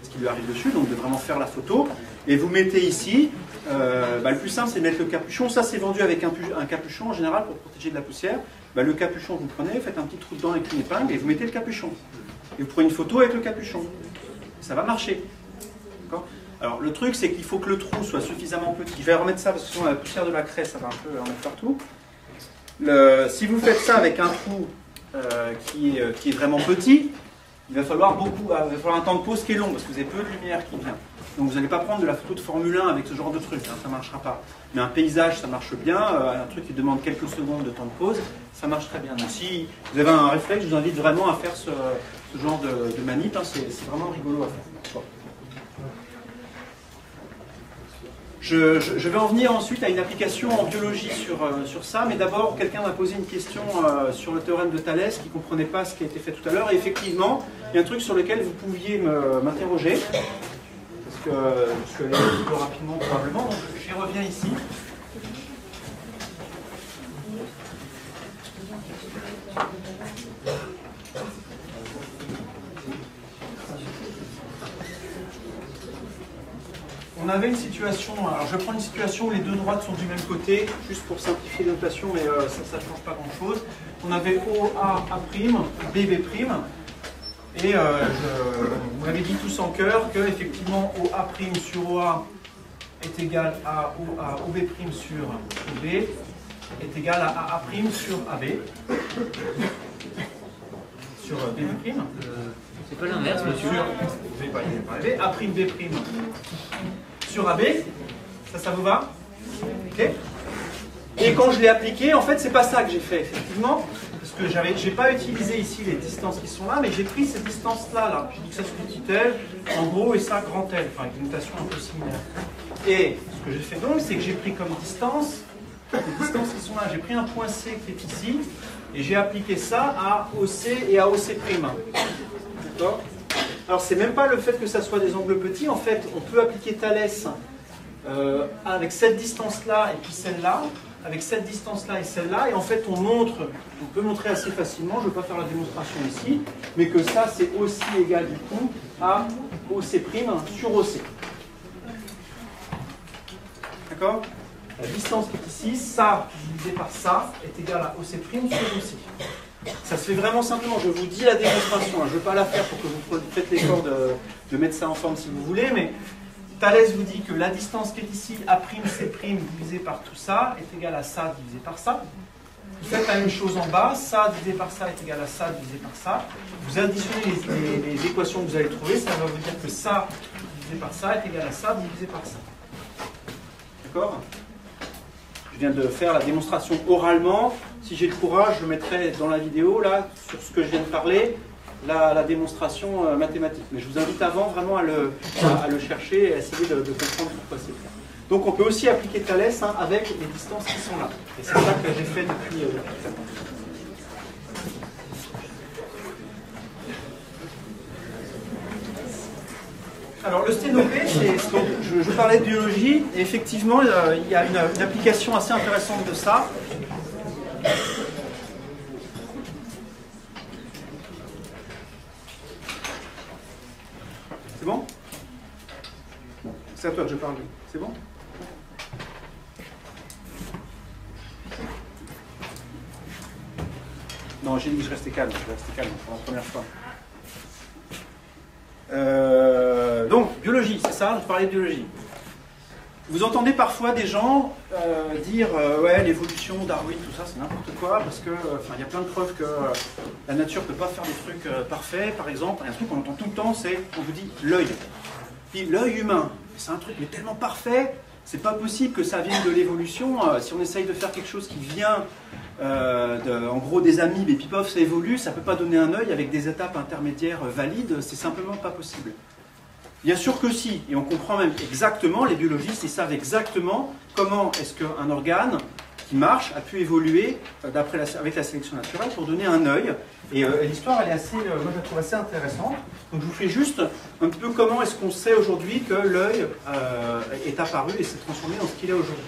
ce qui lui arrive dessus, donc de vraiment faire la photo. Et vous mettez ici, le plus simple c'est de mettre le capuchon. Ça c'est vendu avec un capuchon en général pour protéger de la poussière. Le capuchon vous prenez, faites un petit trou dedans avec une épingle et vous mettez le capuchon. Et vous prenez une photo avec le capuchon. Ça va marcher. Alors le truc c'est qu'il faut que le trou soit suffisamment petit. Je vais remettre ça parce que sinon la poussière de la craie ça va un peu en mettre partout. Si vous faites ça avec un trou qui est vraiment petit, il va falloir un temps de pause qui est long parce que vous avez peu de lumière qui vient. Donc vous n'allez pas prendre de la photo de Formule 1 avec ce genre de truc, hein, ça ne marchera pas. Mais un paysage, ça marche bien, un truc qui demande quelques secondes de temps de pause, ça marche très bien. Donc si vous avez un réflexe, je vous invite vraiment à faire ce genre de manip, hein, c'est vraiment rigolo à faire. Bon. Je vais en venir ensuite à une application en biologie sur ça, mais d'abord, quelqu'un m'a posé une question sur le théorème de Thalès qui ne comprenait pas ce qui a été fait tout à l'heure, et effectivement, il y a un truc sur lequel vous pouviez m'interroger, parce que je suis allé un petit peu rapidement probablement, donc j'y reviens ici. On avait une situation, alors je prends une situation où les deux droites sont du même côté, juste pour simplifier la notation, mais ça ne change pas grand-chose. On avait OA, A', BB', et vous m'avez dit tous en chœur que effectivement OA' sur OA est égal à OB' sur OB est égal à A' sur AB. Sur BB'. C'est pas l'inverse, monsieur. Vous n'avez pas arrivé. A'B' sur AB, ça vous va? Ok. Et quand je l'ai appliqué, en fait, c'est pas ça que j'ai fait, effectivement, parce que j'ai pas utilisé ici les distances qui sont là, mais j'ai pris ces distances-là. J'ai dit que ça c'est petit L, en gros, et ça grand L, enfin, avec une notation un peu similaire. Et ce que j'ai fait donc, c'est que j'ai pris comme distance, les distances qui sont là, j'ai pris un point C qui est ici, et j'ai appliqué ça à OC et à OC'. D'accord? Alors, c'est même pas le fait que ça soit des angles petits. En fait, on peut appliquer Thalès avec cette distance-là et puis celle-là. avec cette distance-là et celle-là, et en fait on peut montrer assez facilement, je ne vais pas faire la démonstration ici, mais que ça c'est aussi égal du coup à OC' sur OC. D'accord? La distance qui est ici, ça divisé par ça, est égal à OC' sur OC. Ça se fait vraiment simplement, je vous dis la démonstration, hein. Je ne vais pas la faire pour que vous faites l'effort de mettre ça en forme si vous voulez, mais Thalès vous dit que la distance qui est ici, A'C' divisé par tout ça, est égal à ça divisé par ça. Vous faites la même chose en bas, ça divisé par ça est égal à ça divisé par ça. Vous additionnez les équations que vous allez trouver, ça va vous dire que ça divisé par ça est égal à ça divisé par ça. D'accord? Je viens de faire la démonstration oralement. Si j'ai le courage, je mettrai dans la vidéo, là, sur ce que je viens de parler, la démonstration mathématique. Mais je vous invite avant vraiment à le chercher et à essayer de comprendre pourquoi c'est clair. Donc on peut aussi appliquer Thalès avec les distances qui sont là. Et c'est ça que j'ai fait depuis 7 ans. Alors le sténopé, je parlais de biologie, et effectivement il y a une application assez intéressante de ça. C'est bon? C'est à toi que je parle. C'est bon? Non, j'ai dit que je restais calme. Je vais rester calme pour la première fois. Donc, biologie, c'est ça? Je parlais de biologie. Vous entendez parfois des gens dire ouais, l'évolution, Darwin, tout ça, c'est n'importe quoi, parce que il y a plein de preuves que la nature ne peut pas faire des trucs parfaits. Par exemple, un truc qu'on entend tout le temps, c'est, on vous dit, l'œil. Puis l'œil humain, c'est un truc mais tellement parfait, c'est pas possible que ça vienne de l'évolution. Si on essaye de faire quelque chose qui vient en gros des amibes et puis pof, ça évolue, ça peut pas donner un œil avec des étapes intermédiaires valides, c'est simplement pas possible. Bien sûr que si, et on comprend même exactement, les biologistes, ils savent exactement comment est-ce qu'un organe qui marche a pu évoluer avec la sélection naturelle pour donner un œil. Et l'histoire, elle est assez, moi je la trouve assez intéressante. Donc je vous fais juste un peu comment est-ce qu'on sait aujourd'hui que l'œil est apparu et s'est transformé dans ce qu'il est aujourd'hui.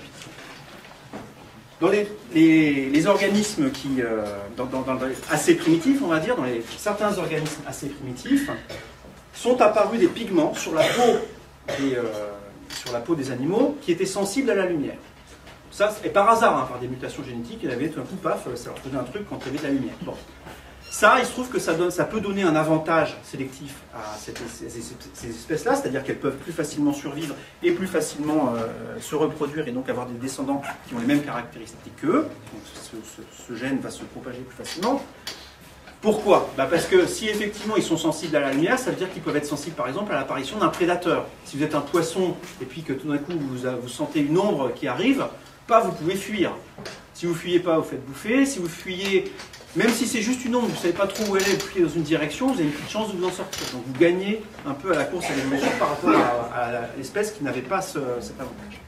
Dans les organismes qui, assez primitifs, on va dire, certains organismes assez primitifs, sont apparus des pigments sur la peau des animaux qui étaient sensibles à la lumière. Ça, et par hasard, hein, par des mutations génétiques, il y avait tout un coup, paf, ça leur faisait un truc quand il y avait de la lumière. Bon. Ça, il se trouve que ça peut donner un avantage sélectif à ces espèces-là, c'est-à-dire qu'elles peuvent plus facilement survivre et plus facilement se reproduire et donc avoir des descendants qui ont les mêmes caractéristiques qu'eux. Donc ce gène va se propager plus facilement. Pourquoi? Parce que si effectivement ils sont sensibles à la lumière, ça veut dire qu'ils peuvent être sensibles par exemple à l'apparition d'un prédateur. Si vous êtes un poisson et puis que tout d'un coup vous sentez une ombre qui arrive, vous pouvez fuir. Si vous ne fuyez pas, vous faites bouffer. Si vous fuyez, même si c'est juste une ombre, vous ne savez pas trop où elle est, vous fuyez dans une direction, vous avez une petite chance de vous en sortir. Donc vous gagnez un peu à la course à l'évolution par rapport à l'espèce qui n'avait pas cet avantage.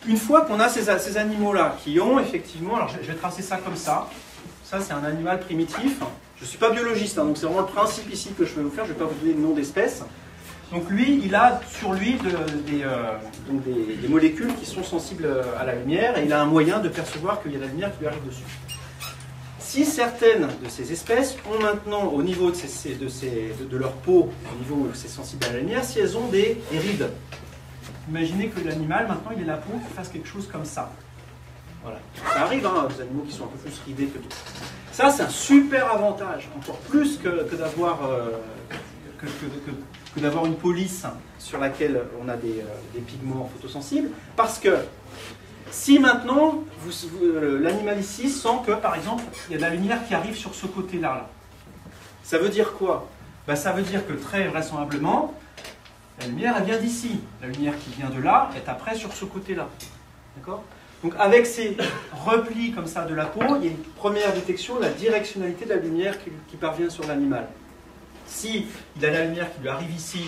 Une fois qu'on a ces animaux-là qui ont effectivement, alors je vais tracer ça comme ça. Ça, c'est un animal primitif. Je ne suis pas biologiste, hein, donc c'est vraiment le principe ici que je vais vous faire. Je ne vais pas vous donner le nom d'espèce. Donc lui, il a sur lui des molécules qui sont sensibles à la lumière et il a un moyen de percevoir qu'il y a de la lumière qui lui arrive dessus. Si certaines de ces espèces ont maintenant, au niveau de leur peau, au niveau où c'est sensible à la lumière, si elles ont des rides. Imaginez que l'animal, maintenant, il ait la peau qui fasse quelque chose comme ça. Voilà. Ça arrive, hein, aux animaux qui sont un peu plus ridés que d'autres. Ça, c'est un super avantage, encore plus que d'avoir une police sur laquelle on a des pigments photosensibles, parce que si maintenant l'animal ici sent que, par exemple, il y a de la lumière qui arrive sur ce côté-là, ça veut dire quoi? Ça veut dire que très vraisemblablement, la lumière elle vient d'ici. La lumière qui vient de là est après sur ce côté-là. D'accord? Donc avec ces replis comme ça de la peau, il y a une première détection de la directionnalité de la lumière qui parvient sur l'animal. Si il a la lumière qui lui arrive ici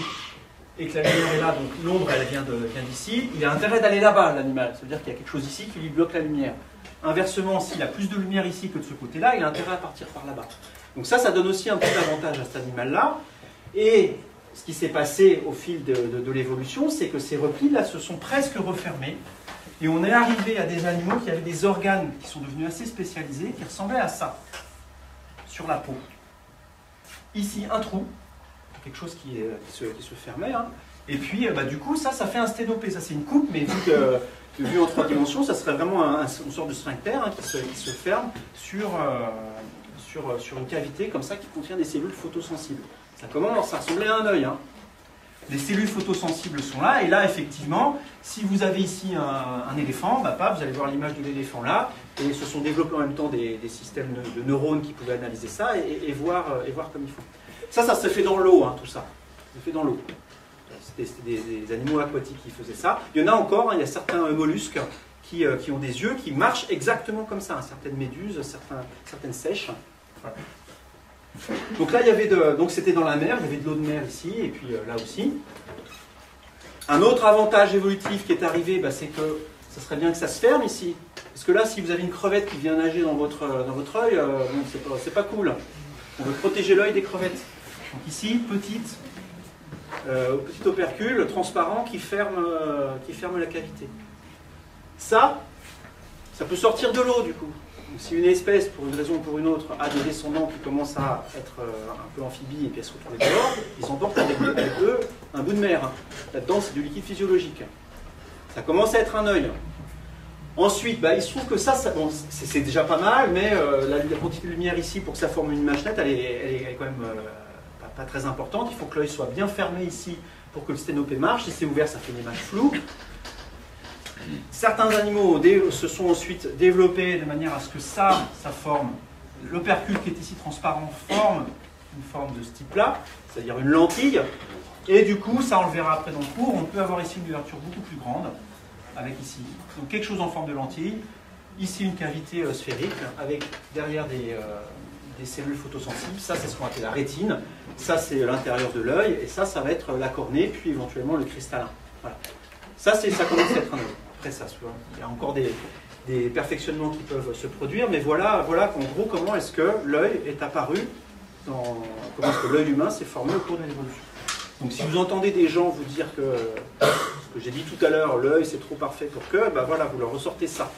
et que la lumière est là, donc l'ombre elle vient d'ici, il a intérêt d'aller là-bas l'animal. Ça veut dire qu'il y a quelque chose ici qui lui bloque la lumière. Inversement, s'il a plus de lumière ici que de ce côté-là, il a intérêt à partir par là-bas. Donc ça donne aussi un petit avantage à cet animal-là. Et ce qui s'est passé au fil de l'évolution, c'est que ces replis-là se sont presque refermés. Et on est arrivé à des animaux qui avaient des organes qui sont devenus assez spécialisés, qui ressemblaient à ça, sur la peau. Ici, un trou, quelque chose qui se fermait. Hein. Et puis, du coup, ça fait un sténopé. Ça, c'est une coupe, mais vu en 3 dimensions, ça serait vraiment une sorte de sphincter hein, qui se ferme sur une cavité comme ça qui contient des cellules photosensibles. Ça ressemblait à un œil. Hein. Les cellules photosensibles sont là, et là, effectivement, si vous avez ici un éléphant, vous allez voir l'image de l'éléphant là, et se sont développés en même temps des systèmes de neurones qui pouvaient analyser ça et voir comme il faut. Ça se fait dans l'eau, hein, tout ça. Ça se fait dans l'eau. C'était des animaux aquatiques qui faisaient ça. Il y en a encore, hein, il y a certains mollusques qui ont des yeux qui marchent exactement comme ça. Hein, certaines méduses, certaines sèches. Voilà. Donc là, donc c'était dans la mer, il y avait de l'eau de mer ici, et puis là aussi. Un autre avantage évolutif qui est arrivé, c'est que ça serait bien que ça se ferme ici. Parce que là, si vous avez une crevette qui vient nager dans votre œil, c'est pas cool. On veut protéger l'œil des crevettes. Donc ici, petit opercule transparent qui ferme la cavité. Ça peut sortir de l'eau du coup. Donc, si une espèce, pour une raison ou pour une autre, a des descendants qui commencent à être un peu amphibies et puis à se retrouver dehors, ils s'emportent avec eux un bout de mer. Là-dedans, c'est du liquide physiologique. Ça commence à être un œil. Ensuite, il se trouve que c'est déjà pas mal, mais la quantité de lumière ici, pour que ça forme une image nette, elle est quand même pas très importante. Il faut que l'œil soit bien fermé ici pour que le sténopé marche. Si c'est ouvert, ça fait une image floue. Certains animaux se sont ensuite développés de manière à ce que ça forme, l'opercule qui est ici transparent forme une forme de ce type-là, c'est-à-dire une lentille, et du coup, ça on le verra après dans le cours, on peut avoir ici une ouverture beaucoup plus grande, avec ici, donc quelque chose en forme de lentille, ici une cavité sphérique, avec derrière des cellules photosensibles, ça c'est ce qu'on appelle la rétine, ça c'est l'intérieur de l'œil, et ça va être la cornée, puis éventuellement le cristallin. Voilà. Ça commence à être un œil. Après ça, il y a encore des perfectionnements qui peuvent se produire, mais voilà en gros comment est-ce que l'œil est apparu, comment est-ce que l'œil humain s'est formé au cours de l'évolution. Donc si vous entendez des gens vous dire que ce que j'ai dit tout à l'heure, l'œil c'est trop parfait pour que, vous leur ressortez ça.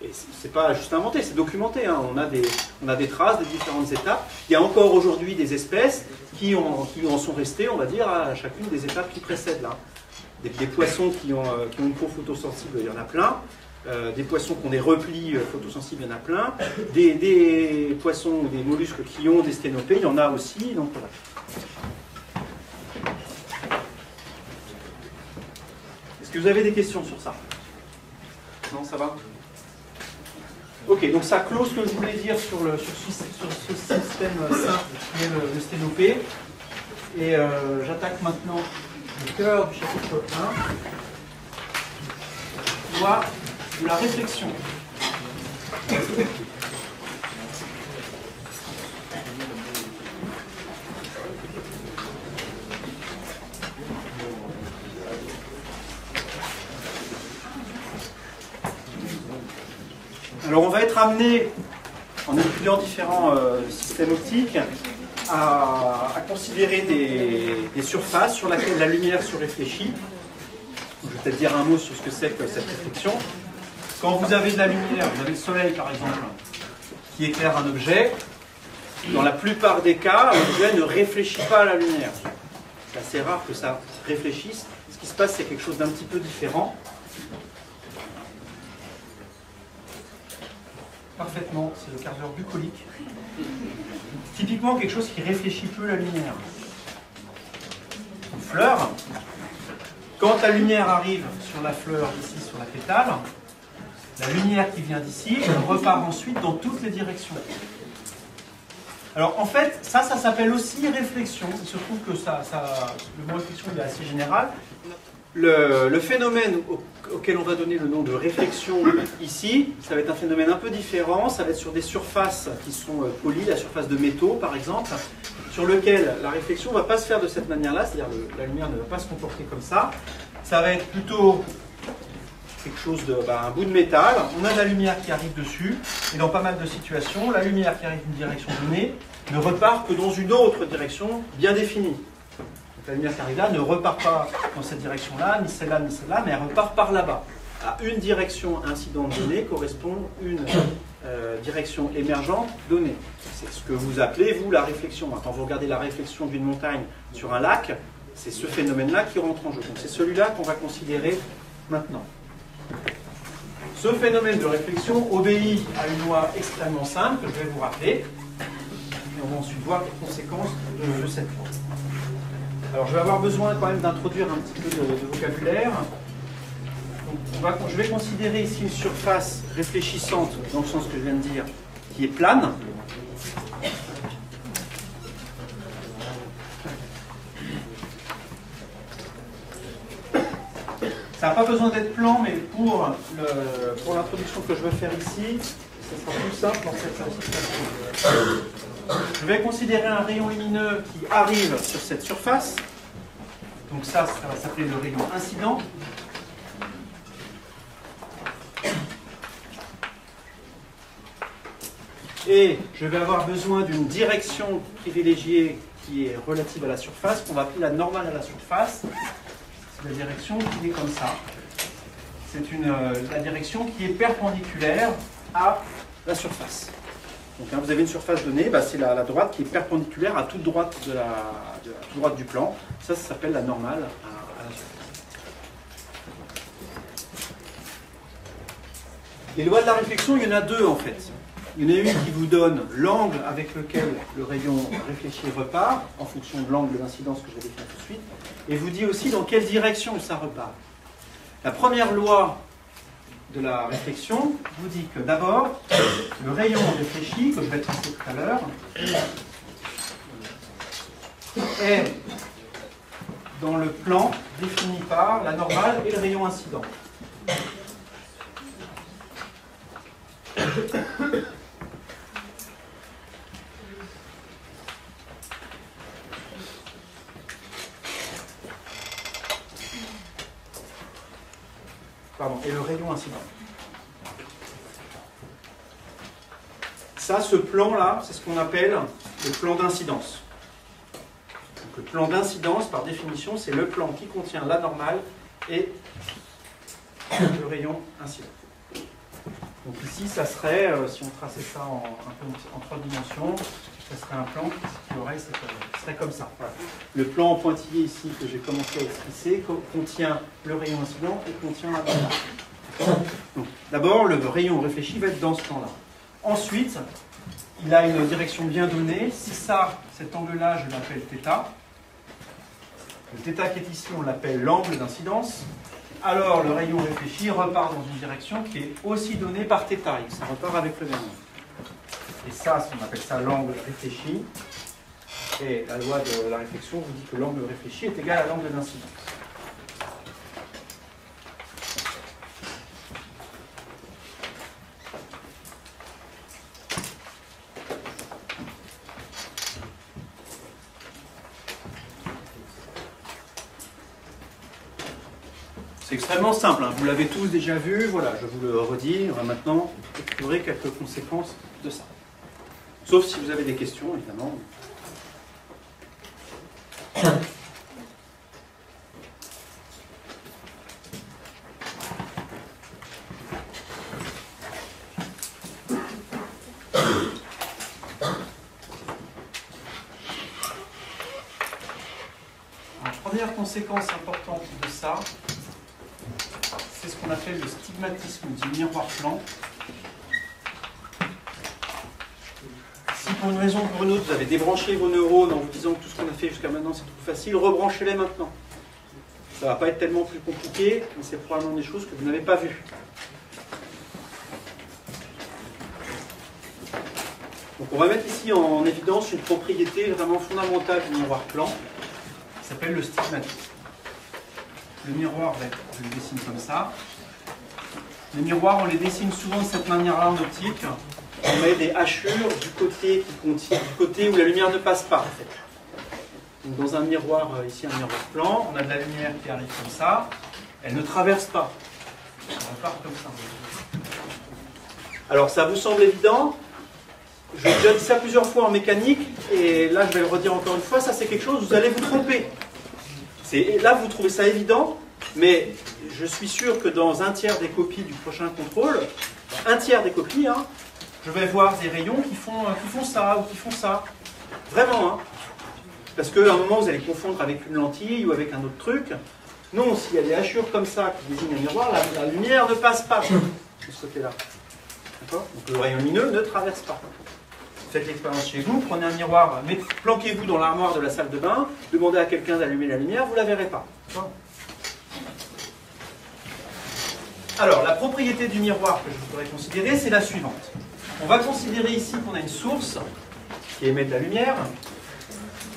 Et c'est pas juste inventé, c'est documenté. Hein. On a des traces des différentes étapes. Il y a encore aujourd'hui des espèces qui en sont restées, on va dire, à chacune des étapes qui précèdent là. Des poissons qui ont une peau photosensible, il y en a plein. Des poissons qui ont des replis photosensibles, il y en a plein. Des poissons ou des mollusques qui ont des sténopés, il y en a aussi. Donc, voilà. Est-ce que vous avez des questions sur ça? Non, ça va? Ok, donc ça clôt ce que je voulais dire sur ce système simple qui est le sténopé. Et j'attaque maintenant le cœur du chapitre 1, loi de la réflexion. Alors on va être amené, en étudiant différents systèmes optiques, à considérer des surfaces sur lesquelles la lumière se réfléchit. Je vais peut-être dire un mot sur ce que c'est que cette réflexion. Quand vous avez de la lumière, vous avez le soleil par exemple, qui éclaire un objet, dans la plupart des cas, l'objet ne réfléchit pas à la lumière. C'est assez rare que ça réfléchisse. Ce qui se passe, c'est quelque chose d'un petit peu différent. Parfaitement, c'est le quart d'heure bucolique. Typiquement quelque chose qui réfléchit peu la lumière. Une fleur, quand la lumière arrive sur la fleur, ici sur la pétale, la lumière qui vient d'ici, elle repart ensuite dans toutes les directions. Alors en fait, ça s'appelle aussi réflexion. Il se trouve que le mot réflexion est assez général. Le phénomène auquel on va donner le nom de réflexion ici, ça va être un phénomène un peu différent, ça va être sur des surfaces qui sont polies, la surface de métaux par exemple, sur lequel la réflexion ne va pas se faire de cette manière-là, c'est-à-dire la lumière ne va pas se comporter comme ça, ça va être plutôt quelque chose un bout de métal, on a de la lumière qui arrive dessus, et dans pas mal de situations, la lumière qui arrive d'une direction donnée ne repart que dans une autre direction bien définie. La lumière qui arrive là ne repart pas dans cette direction-là, ni celle-là, mais elle repart par là-bas. à une direction incidente donnée correspond une direction émergente donnée. C'est ce que vous appelez, vous, la réflexion. Quand vous regardez la réflexion d'une montagne sur un lac, c'est ce phénomène-là qui rentre en jeu. Donc c'est celui-là qu'on va considérer maintenant. Ce phénomène de réflexion obéit à une loi extrêmement simple que je vais vous rappeler. Et on va ensuite voir les conséquences de cette loi. Alors je vais avoir besoin quand même d'introduire un petit peu de vocabulaire. Donc, je vais considérer ici une surface réfléchissante, dans le sens que je viens de dire, qui est plane. Ça n'a pas besoin d'être plan, mais pour l'introduction que je veux faire ici, ce sera plus simple dans cette situation. Je vais considérer un rayon lumineux qui arrive sur cette surface. Donc ça va s'appeler le rayon incident. Et je vais avoir besoin d'une direction privilégiée qui est relative à la surface, qu'on va appeler la normale à la surface. C'est la direction qui est comme ça. C'est la direction qui est perpendiculaire à la surface. Donc hein, vous avez une surface donnée, c'est la droite qui est perpendiculaire à toute droite, toute droite du plan. Ça s'appelle la normale à la surface. Les lois de la réflexion, il y en a deux en fait. Il y en a une qui vous donne l'angle avec lequel le rayon réfléchi repart, en fonction de l'angle d'incidence que je vais définir tout de suite, et vous dit aussi dans quelle direction ça repart. La première loi de la réflexion vous dit que d'abord, le rayon réfléchi, que je vais tracer tout à l'heure, est dans le plan défini par la normale et le rayon incident. Et le rayon incident. Ça, ce plan-là, c'est ce qu'on appelle le plan d'incidence. Le plan d'incidence, par définition, c'est le plan qui contient la normale et le rayon incident. Donc ici, ça serait, si on traçait ça en 3 dimensions, ça serait un plan qui serait comme ça. Voilà. Le plan en pointillé ici que j'ai commencé à esquisser contient le rayon incident et contient la normale. D'abord, le rayon réfléchi va être dans ce plan-là. Ensuite, il a une direction bien donnée. Si cet angle-là, je l'appelle θ. Le θ qui est ici, on l'appelle l'angle d'incidence. Alors, le rayon réfléchi repart dans une direction qui est aussi donnée par θ. Ça repart avec le même angle. Et ça, on appelle ça l'angle réfléchi. Et la loi de la réflexion vous dit que l'angle réfléchi est égal à l'angle d'incidence. C'est extrêmement simple, hein. Vous l'avez tous déjà vu, voilà, je vous le redis, on va maintenant explorer quelques conséquences de ça. Sauf si vous avez des questions, évidemment. La première conséquence importante de ça, c'est ce qu'on appelle le stigmatisme du miroir plan. Si pour une raison ou pour une autre, vous avez débranché vos neurones en vous disant que tout ce qu'on a fait jusqu'à maintenant c'est trop facile, rebranchez-les maintenant. Ça ne va pas être tellement plus compliqué, mais c'est probablement des choses que vous n'avez pas vues. Donc on va mettre ici en évidence une propriété vraiment fondamentale du miroir plan, qui s'appelle le stigmatisme. Le miroir, je le dessine comme ça. Les miroirs, on les dessine souvent de cette manière-là en optique. On met des hachures du côté où la lumière ne passe pas. En fait. Donc dans un miroir, ici un miroir plan, on a de la lumière qui arrive comme ça. Elle ne traverse pas. Elle repart comme ça. Alors ça vous semble évident? J'ai déjà dit ça plusieurs fois en mécanique, et là je vais le redire encore une fois, ça c'est quelque chose, vous allez vous tromper. Là vous trouvez ça évident, Mais je suis sûr que dans un tiers des copies du prochain contrôle, un tiers des copies, hein, je vais voir des rayons qui font ça ou qui font ça. Vraiment, hein. Parce qu'à un moment, vous allez confondre avec une lentille ou avec un autre truc. Non, s'il y a des hachures comme ça qui désignent un miroir, la lumière ne passe pas de ce côté-là. D'accord? Donc le rayon lumineux ne traverse pas. Faites l'expérience chez vous, prenez un miroir, planquez-vous dans l'armoire de la salle de bain, demandez à quelqu'un d'allumer la lumière, vous ne la verrez pas. Alors, la propriété du miroir que je voudrais considérer, c'est la suivante. On va considérer ici qu'on a une source qui émet de la lumière,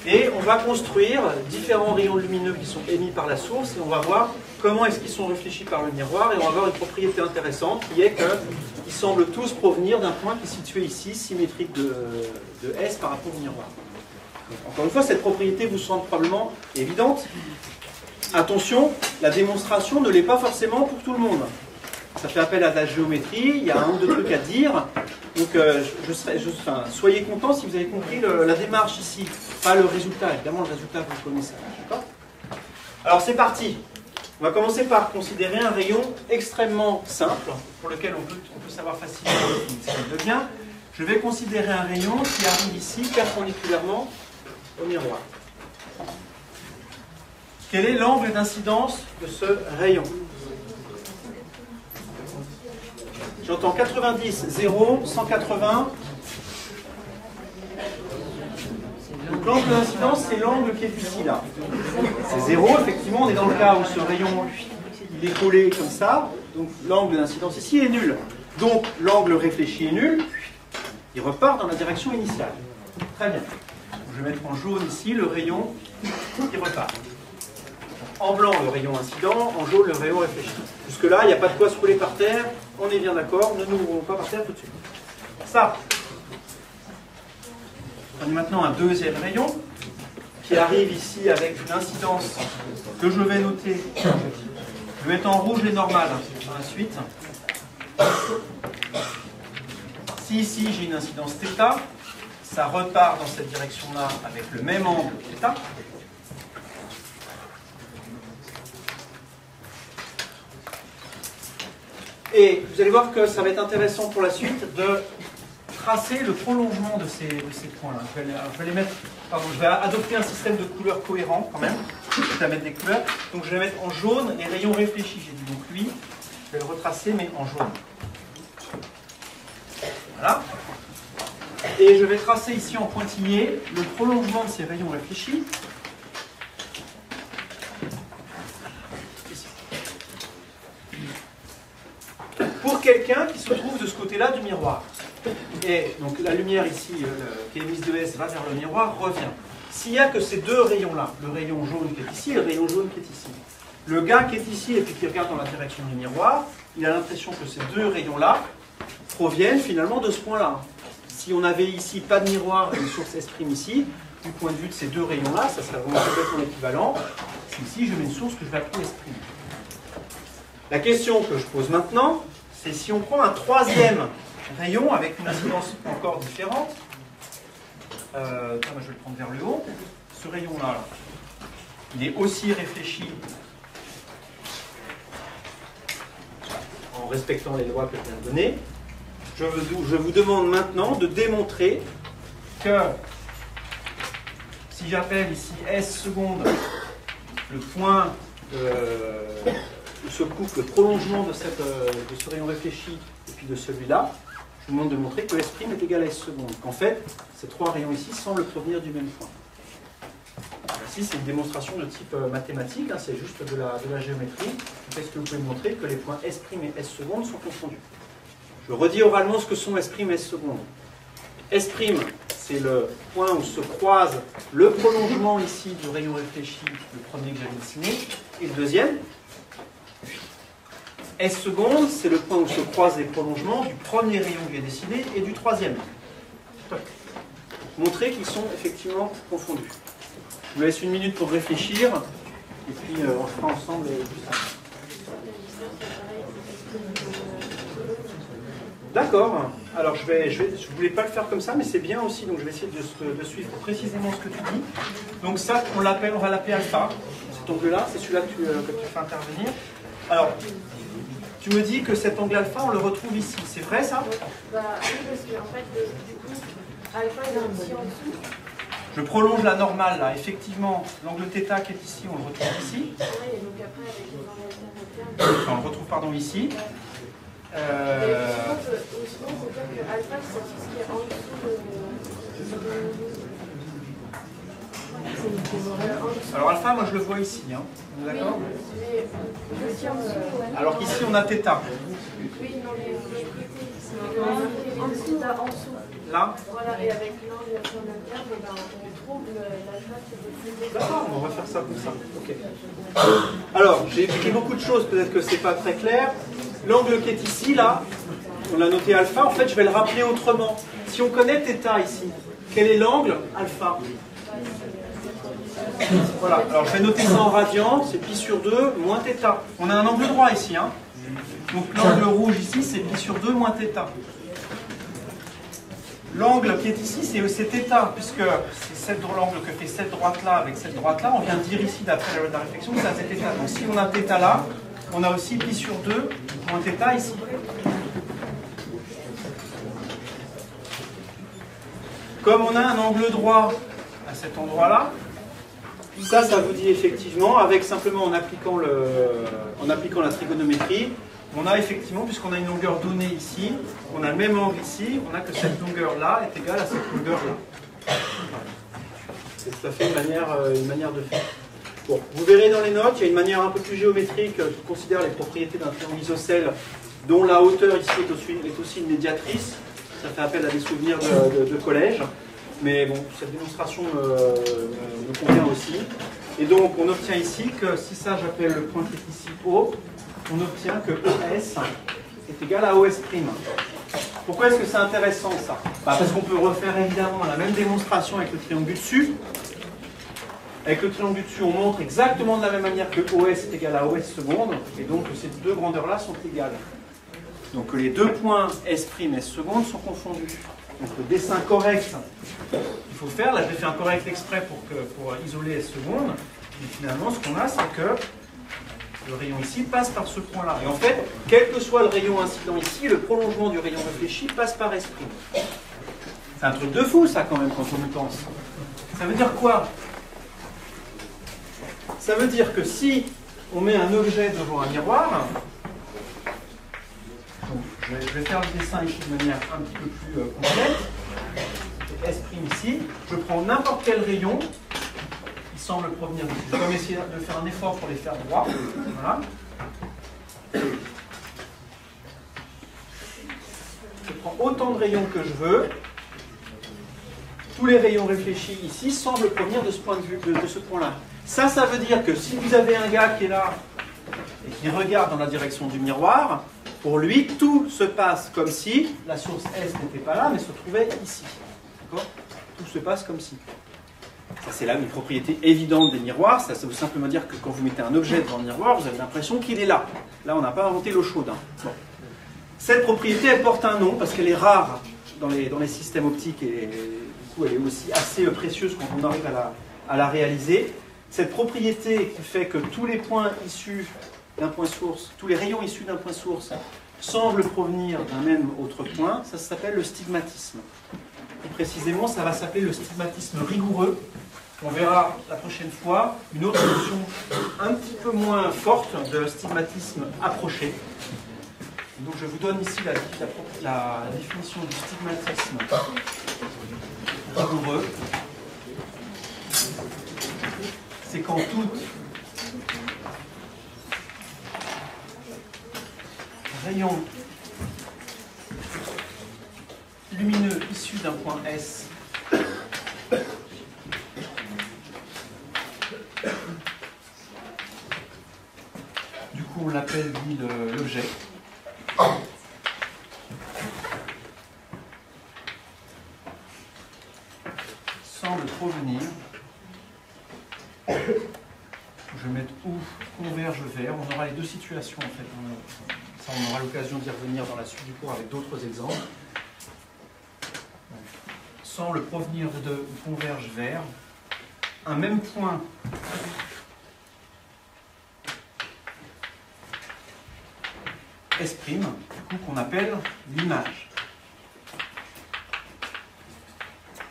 et on va construire différents rayons lumineux qui sont émis par la source, et on va voir comment est-ce qu'ils sont réfléchis par le miroir, et on va voir une propriété intéressante qui est qu'ils semblent tous provenir d'un point qui est situé ici, symétrique de S par rapport au miroir. Donc, encore une fois, cette propriété vous semble probablement évidente. Attention, la démonstration ne l'est pas forcément pour tout le monde. Ça fait appel à de la géométrie, il y a un ou deux trucs à dire. Donc soyez contents si vous avez compris la démarche ici, pas le résultat. Évidemment, le résultat, vous le connaissez. D'accord ? Alors, c'est parti. On va commencer par considérer un rayon extrêmement simple, pour lequel on peut savoir facilement ce qu'il devient. Je vais considérer un rayon qui arrive ici perpendiculairement au miroir. Quel est l'angle d'incidence de ce rayon? J'entends 90, 0, 180. Donc l'angle d'incidence, c'est l'angle qui est ici, là. C'est 0, effectivement, on est dans le cas où ce rayon, il est collé comme ça. Donc l'angle d'incidence ici est nul. Donc l'angle réfléchi est nul. Il repart dans la direction initiale. Très bien. Je vais mettre en jaune ici le rayon qui repart. En blanc, le rayon incident, en jaune, le rayon réfléchi. Jusque-là, il n'y a pas de quoi se rouler par terre, on est bien d'accord, ne nous roulons pas par terre tout de suite. Ça. Prenez maintenant un deuxième rayon qui arrive ici avec une incidence que je vais noter. Je vais mettre en rouge les normales par la suite. Si ici j'ai une incidence θ, ça repart dans cette direction-là avec le même angle θ. Et vous allez voir que ça va être intéressant pour la suite de tracer le prolongement de ces points-là. Je vais adopter un système de couleurs cohérent quand même. Je vais mettre des couleurs. Donc je vais mettre en jaune les rayons réfléchis. J'ai dit donc lui, je vais le retracer mais en jaune. Voilà. Et je vais tracer ici en pointillé le prolongement de ces rayons réfléchis. Pour quelqu'un qui se trouve de ce côté-là du miroir. Et donc la lumière ici, qui est émise de S, va vers le miroir, revient. S'il n'y a que ces deux rayons-là, le rayon jaune qui est ici et le rayon jaune qui est ici, le gars qui est ici et puis qui regarde dans la direction du miroir, il a l'impression que ces deux rayons-là proviennent finalement de ce point-là. Si on avait ici pas de miroir et une source S' ici, du point de vue de ces deux rayons-là, ça serait vraiment complètement équivalent. Ici, je mets une source que je vais appeler S'. La question que je pose maintenant, c'est si on prend un troisième rayon avec une incidence encore différente, je vais le prendre vers le haut, ce rayon-là, il est aussi réfléchi en respectant les lois que je viens de donner. Je vous demande maintenant de démontrer que si j'appelle ici S seconde le point où se coupe le prolongement de ce rayon réfléchi et puis de celui-là, je vous demande de montrer que S' est égal à S seconde. Qu'en fait, ces trois rayons ici semblent provenir du même point. Ici, c'est une démonstration de type mathématique, hein, c'est juste de la géométrie. Est-ce que vous pouvez montrer que les points S' et S seconde sont confondus? Je redis oralement ce que sont S' et S seconde. S', c'est le point où se croise le prolongement ici du rayon réfléchi, le premier que j'avais dessiné, et le deuxième. S seconde, c'est le point où se croisent les prolongements du premier rayon que j'ai dessiné et du troisième. Montrer qu'ils sont effectivement confondus. Je vous laisse une minute pour réfléchir, et puis on fera ensemble tout ça. D'accord. Alors je voulais pas le faire comme ça, mais c'est bien aussi, donc je vais essayer de suivre précisément ce que tu dis. Donc ça, on va l'appeler alpha. cet angle-là, c'est celui-là que tu fais intervenir. Alors, tu me dis que cet angle alpha, on le retrouve ici. C'est vrai ça? Bah oui, parce qu'en fait, du coup, alpha il est ici en dessous. Je prolonge la normale là. Effectivement, l'angle θ qui est ici, on le retrouve ici. Oui, et donc après, avec les angles alternes. Enfin, on le retrouve, pardon, ici. Et sinon, on peut dire que alpha, c'est ce qui est en dessous de... Alors alpha, moi je le vois ici. Hein. On est d'accord? Mais aussi en dessous, ouais. Alors qu'ici, on a θ. Oui, non, mais en dessous, là, en dessous. Là? Voilà, et avec l'angle alterne, on trouve l'alpha qui est décidé. D'accord, on va faire ça comme ça. Ok. Alors, j'ai écrit beaucoup de choses, peut-être que c'est pas très clair. L'angle qui est ici, là, on l'a noté alpha, en fait, je vais le rappeler autrement. Si on connaît θ ici, quel est l'angle alpha? Voilà, alors je vais noter ça en radian, c'est pi sur 2 moins θ. On a un angle droit ici, hein. Donc l'angle rouge ici, c'est pi sur 2 moins θ. L'angle qui est ici, c'est θ, puisque c'est l'angle que fait cette droite-là avec cette droite-là. On vient de dire ici, d'après la loi de la réflexion, que ça c'est θ. Donc si on a θ là, on a aussi pi sur 2 moins θ ici. Comme on a un angle droit à cet endroit-là, ça vous dit effectivement, avec simplement en appliquant la trigonométrie, on a effectivement, puisqu'on a une longueur donnée ici, on a le même angle ici, on a que cette longueur-là est égale à cette longueur-là. C'est tout à fait une manière de faire. Bon, vous verrez dans les notes, il y a une manière un peu plus géométrique qui considère les propriétés d'un triangle isocèle, dont la hauteur ici est aussi une médiatrice. Ça fait appel à des souvenirs de collège. Mais bon, cette démonstration me convient aussi. Et donc, on obtient ici que, si ça j'appelle le point qui est ici O, on obtient que ES est égal à OS'. Pourquoi est-ce que c'est intéressant ça? Parce qu'on peut refaire évidemment la même démonstration avec le triangle du dessus. Avec le triangle du dessus, on montre exactement de la même manière que OS est égal à OS seconde, et donc que ces deux grandeurs-là sont égales. Donc les deux points S', S seconde sont confondus. Donc le dessin correct qu'il faut faire, là j'ai fait un correct exprès pour isoler S seconde, et finalement ce qu'on a c'est que le rayon ici passe par ce point-là. Et en fait, quel que soit le rayon incident ici, le prolongement du rayon réfléchi passe par S'. C'est un truc de fou ça quand même quand on y pense. Ça veut dire quoi? Ça veut dire que si on met un objet devant un miroir, donc je vais faire le dessin ici de manière un petit peu plus complète, S' ici, je prends n'importe quel rayon qui semble provenir d'ici. Je vais même essayer de faire un effort pour les faire droits. Voilà. Je prends autant de rayons que je veux. Tous les rayons réfléchis ici semblent provenir de ce point de vue, de ce point-là. Ça veut dire que si vous avez un gars qui est là et qui regarde dans la direction du miroir, pour lui, tout se passe comme si la source S n'était pas là, mais se trouvait ici. D'accord ? Tout se passe comme si. Ça, c'est là une propriété évidente des miroirs. Ça veut simplement dire que quand vous mettez un objet devant le miroir, vous avez l'impression qu'il est là. Là, on n'a pas inventé l'eau chaude. Hein. Bon. Cette propriété, elle porte un nom parce qu'elle est rare dans les systèmes optiques et du coup, elle est aussi assez précieuse quand on arrive à la réaliser. Cette propriété qui fait que tous les points issus d'un point source, tous les rayons issus d'un point source semblent provenir d'un même autre point, ça s'appelle le stigmatisme. Plus précisément, ça va s'appeler le stigmatisme rigoureux. On verra la prochaine fois une autre notion un petit peu moins forte de stigmatisme approché. Donc je vous donne ici la définition du stigmatisme rigoureux. C'est quand tout rayon lumineux issu d'un point S du coup on l'appelle lui l'objet, semble provenir, je vais mettre où converge vers, on aura les deux situations en fait, ça on aura l'occasion d'y revenir dans la suite du cours avec d'autres exemples. Semble provenir de converge vers un même point S', qu'on appelle l'image.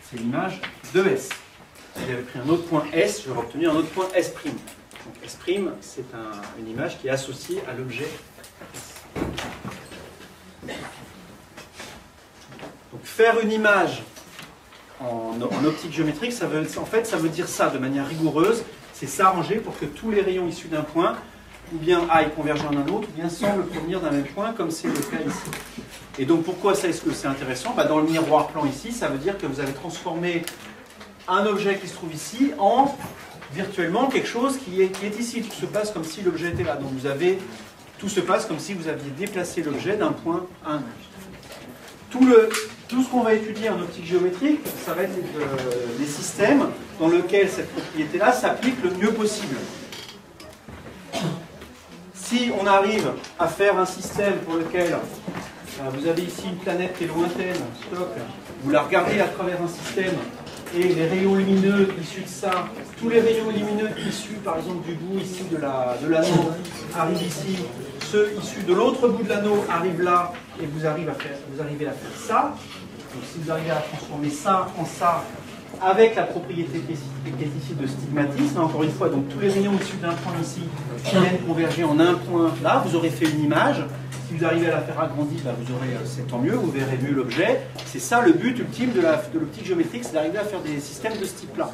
C'est l'image de S. Si j'avais pris un autre point S, j'aurais obtenu un autre point S'. Donc S', c'est une image qui est associée à l'objet S. Donc faire une image en optique géométrique, en fait, ça veut dire ça de manière rigoureuse, c'est s'arranger pour que tous les rayons issus d'un point, ou bien aillent converger en un autre, ou bien semblent provenir d'un même point, comme c'est le cas ici. Et donc pourquoi ça est-ce que c'est intéressant? Dans le miroir plan ici, ça veut dire que vous avez transformé un objet qui se trouve ici en virtuellement quelque chose qui est ici. Tout se passe comme si l'objet était là. Donc tout se passe comme si vous aviez déplacé l'objet d'un point à un autre. Tout ce qu'on va étudier en optique géométrique, ça va être des systèmes dans lesquels cette propriété-là s'applique le mieux possible. Si on arrive à faire un système pour lequel vous avez ici une planète qui est lointaine, stock, vous la regardez à travers un système et les rayons lumineux issus de ça, tous les rayons lumineux issus par exemple du bout ici de l'anneau arrivent ici, ceux issus de l'autre bout de l'anneau arrivent là et vous arrivez à faire ça. Donc si vous arrivez à transformer ça en ça avec la propriété qui est ici de stigmatisme, encore une fois, donc tous les rayons issus d'un point ici viennent converger en un point là, vous aurez fait une image. Si vous arrivez à la faire agrandir, vous aurez, c'est tant mieux, vous verrez mieux l'objet. C'est ça le but ultime de l'optique géométrique, c'est d'arriver à faire des systèmes de ce type-là.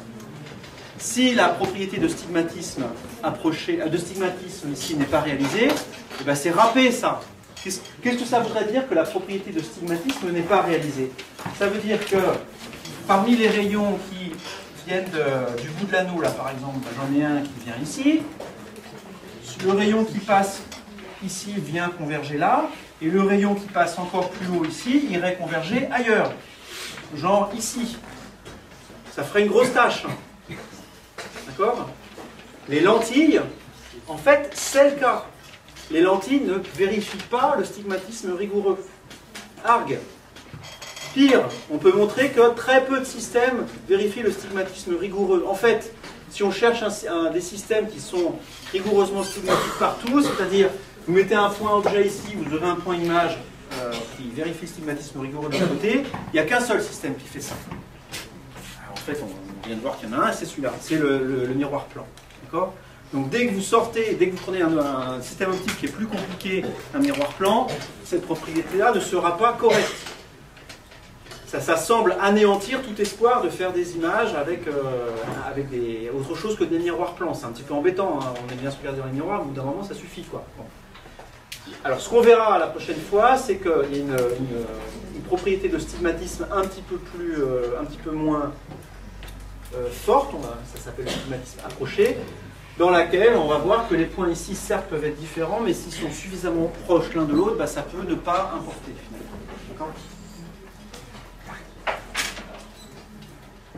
Si la propriété de stigmatisme ici n'est pas réalisée, c'est râpé ça. Qu'est-ce que ça voudrait dire que la propriété de stigmatisme n'est pas réalisée? Ça veut dire que parmi les rayons qui viennent du bout de l'anneau, là par exemple, j'en ai un qui vient ici, le rayon qui passe ici vient converger là, et le rayon qui passe encore plus haut ici irait converger ailleurs, genre ici. Ça ferait une grosse tâche. D'accord? Les lentilles, en fait, c'est le cas. Les lentilles ne vérifient pas le stigmatisme rigoureux. Arg. Pire, on peut montrer que très peu de systèmes vérifient le stigmatisme rigoureux. En fait, si on cherche des systèmes qui sont rigoureusement stigmatiques partout, c'est-à-dire vous mettez un point objet ici, vous aurez un point image qui vérifie le stigmatisme rigoureux de l'autre côté, il n'y a qu'un seul système qui fait ça. Alors, en fait, on vient de voir qu'il y en a un, c'est celui-là, c'est le miroir plan. D'accord ? Donc dès que vous prenez un système optique qui est plus compliqué qu'un miroir plan, cette propriété-là ne sera pas correcte. Ça semble anéantir tout espoir de faire des images avec autre chose que des miroirs plans. C'est un petit peu embêtant, hein. On aime bien se regarder dans les miroirs, mais au bout d'un moment ça suffit, quoi. Bon. Alors ce qu'on verra la prochaine fois, c'est qu'il y a une propriété de stigmatisme un petit peu moins forte, ça s'appelle le stigmatisme approché, dans laquelle on va voir que les points ici, certes, peuvent être différents, mais s'ils sont suffisamment proches l'un de l'autre, ça peut ne pas importer, finalement. D'accord ?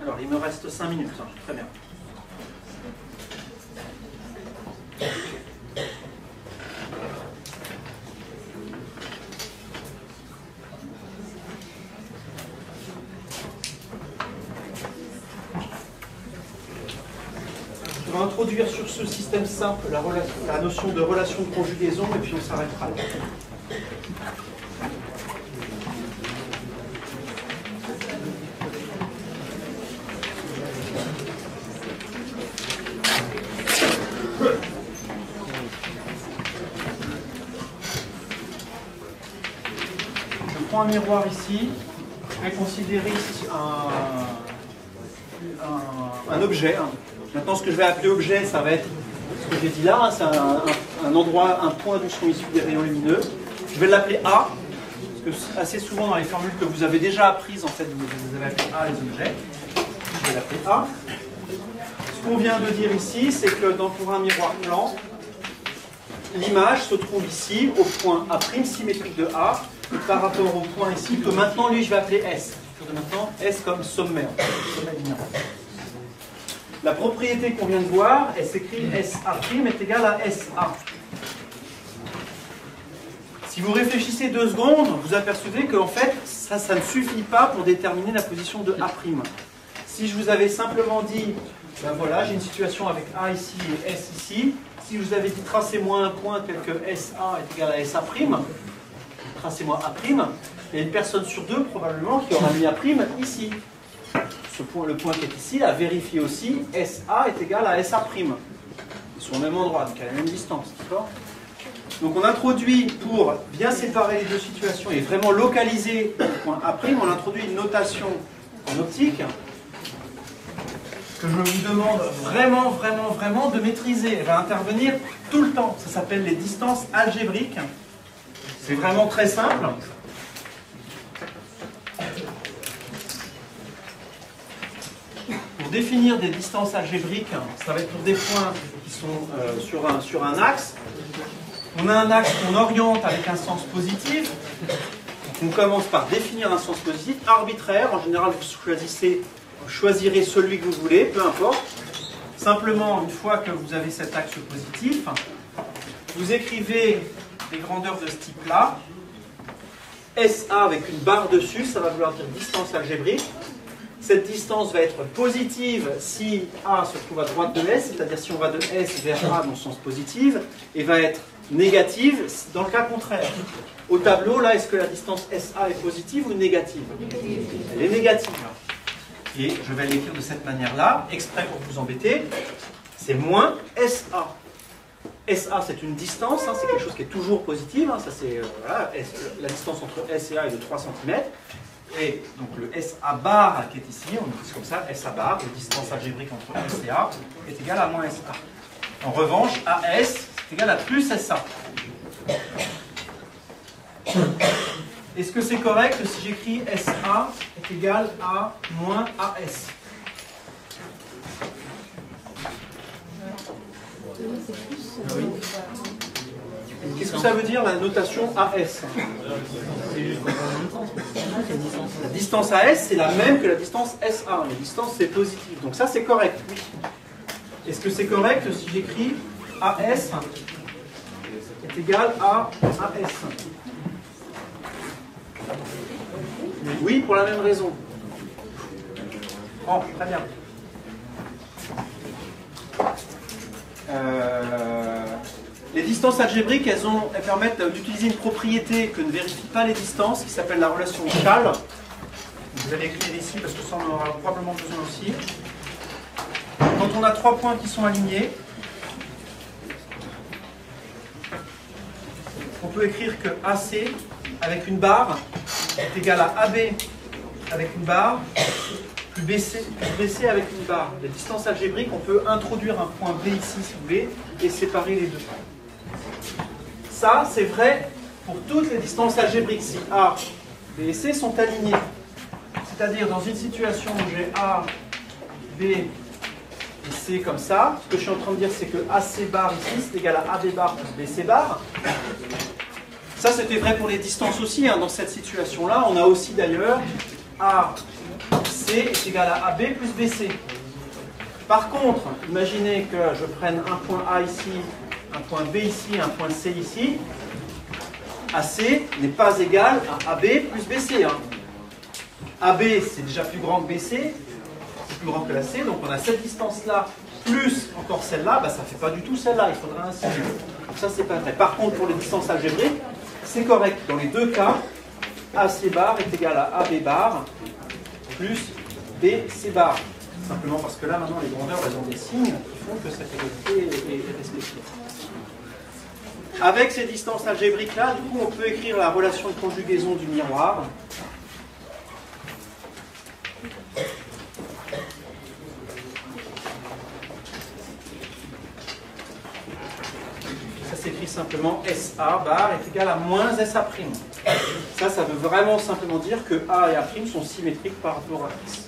Alors, il me reste 5 minutes, hein. Très bien. On va introduire sur ce système simple la notion de relation de conjugaison et puis on s'arrêtera là. Je prends un miroir ici, je vais considérer ici un objet. Maintenant, ce que je vais appeler objet, ça va être ce que j'ai dit là, c'est un endroit, un point d'où sont issus des rayons lumineux. Je vais l'appeler A, parce que assez souvent dans les formules que vous avez déjà apprises, en fait, vous avez appelé A les objets. Je vais l'appeler A. Ce qu'on vient de dire ici, c'est que pour un miroir plan, l'image se trouve ici, au point A' symétrique de A, par rapport au point ici, que maintenant, lui, je vais appeler S. De maintenant, S comme sommaire. La propriété qu'on vient de voir, elle s'écrit SA' est égale à SA. Si vous réfléchissez 2 secondes, vous apercevez qu'en fait, ça ne suffit pas pour déterminer la position de A'. Si je vous avais simplement dit Ben voilà, j'ai une situation avec A ici et S ici. Si je vous avais dit tracez-moi un point tel que SA est égal à SA', tracez-moi A', il y a une personne sur deux probablement qui aura mis A' ici. Ce point, le point qui est ici, là, vérifie aussi SA est égal à SA'. Ils sont au même endroit, donc à la même distance, d'accord? Donc on introduit, pour bien séparer les deux situations et vraiment localiser le point A', on introduit une notation en optique que je vous demande vraiment de maîtriser. Elle va intervenir tout le temps. Ça s'appelle les distances algébriques. C'est vraiment très simple. Pour définir des distances algébriques, ça va être pour des points qui sont sur un axe. On a un axe qu'on oriente avec un sens positif. On commence par définir un sens positif arbitraire. En général, vous choisirez celui que vous voulez, peu importe. Simplement, une fois que vous avez cet axe positif, vous écrivez des grandeurs de ce type-là. SA avec une barre dessus, ça va vouloir dire distance algébrique. Cette distance va être positive si A se trouve à droite de S, c'est-à-dire si on va de S vers A dans le sens positif, et va être négative dans le cas contraire. Au tableau, là, est-ce que la distance SA est positive ou négative? Elle est négative. Et je vais l'écrire de cette manière-là, exprès pour vous embêter. C'est moins SA. SA, c'est une distance, hein, c'est quelque chose qui est toujours positive. Hein, ça, c'est, voilà, la distance entre S et A est de 3 cm. Et donc le SA bar qui est ici, on utilise comme ça, SA bar, la distance algébrique entre S et A, est égale à moins SA. En revanche, AS, c'est égal à plus SA. Est-ce que c'est correct si j'écris SA est égal à moins AS? Oui. Qu'est-ce que ça veut dire la notation AS? La distance AS, c'est la même que la distance SA. La distance, c'est positif. Donc ça, c'est correct, oui. Est-ce que c'est correct si j'écris AS est égal à AS? Oui, pour la même raison. Oh, très bien. Les distances algébriques, elles permettent d'utiliser une propriété que ne vérifient pas les distances, qui s'appelle la relation Schall. Vous allez écrire ici, parce que ça on en aura probablement besoin aussi. Quand on a trois points qui sont alignés, on peut écrire que AC avec une barre est égal à AB avec une barre, plus BC avec une barre. Les distances algébriques, on peut introduire un point B ici, si vous voulez, et séparer les deux. Ça, c'est vrai pour toutes les distances algébriques. Si A, B et C sont alignés. C'est-à-dire, dans une situation où j'ai A, B et C comme ça, ce que je suis en train de dire, c'est que AC bar ici, c'est égal à AB bar plus BC bar. Ça, c'était vrai pour les distances aussi. Hein. Dans cette situation-là, on a aussi d'ailleurs AC est égal à AB plus BC. Par contre, imaginez que je prenne un point A ici, un point B ici, un point C ici. AC n'est pas égal à AB plus BC. Hein. AB, c'est déjà plus grand que BC, c'est plus grand que la C, donc on a cette distance-là, plus encore celle-là, bah, ça ne fait pas du tout celle-là, il faudra un signe. Donc ça, c'est pas vrai. Par contre, pour les distances algébriques, c'est correct. Dans les deux cas, AC bar est égal à AB bar plus BC bar. Simplement parce que là, maintenant, les grandeurs, elles ont des signes qui font que cette égalité est respectée. Avec ces distances algébriques-là, du coup, on peut écrire la relation de conjugaison du miroir. Ça s'écrit simplement SA bar est égal à moins SA'. Ça veut vraiment simplement dire que A et A' sont symétriques par rapport à X.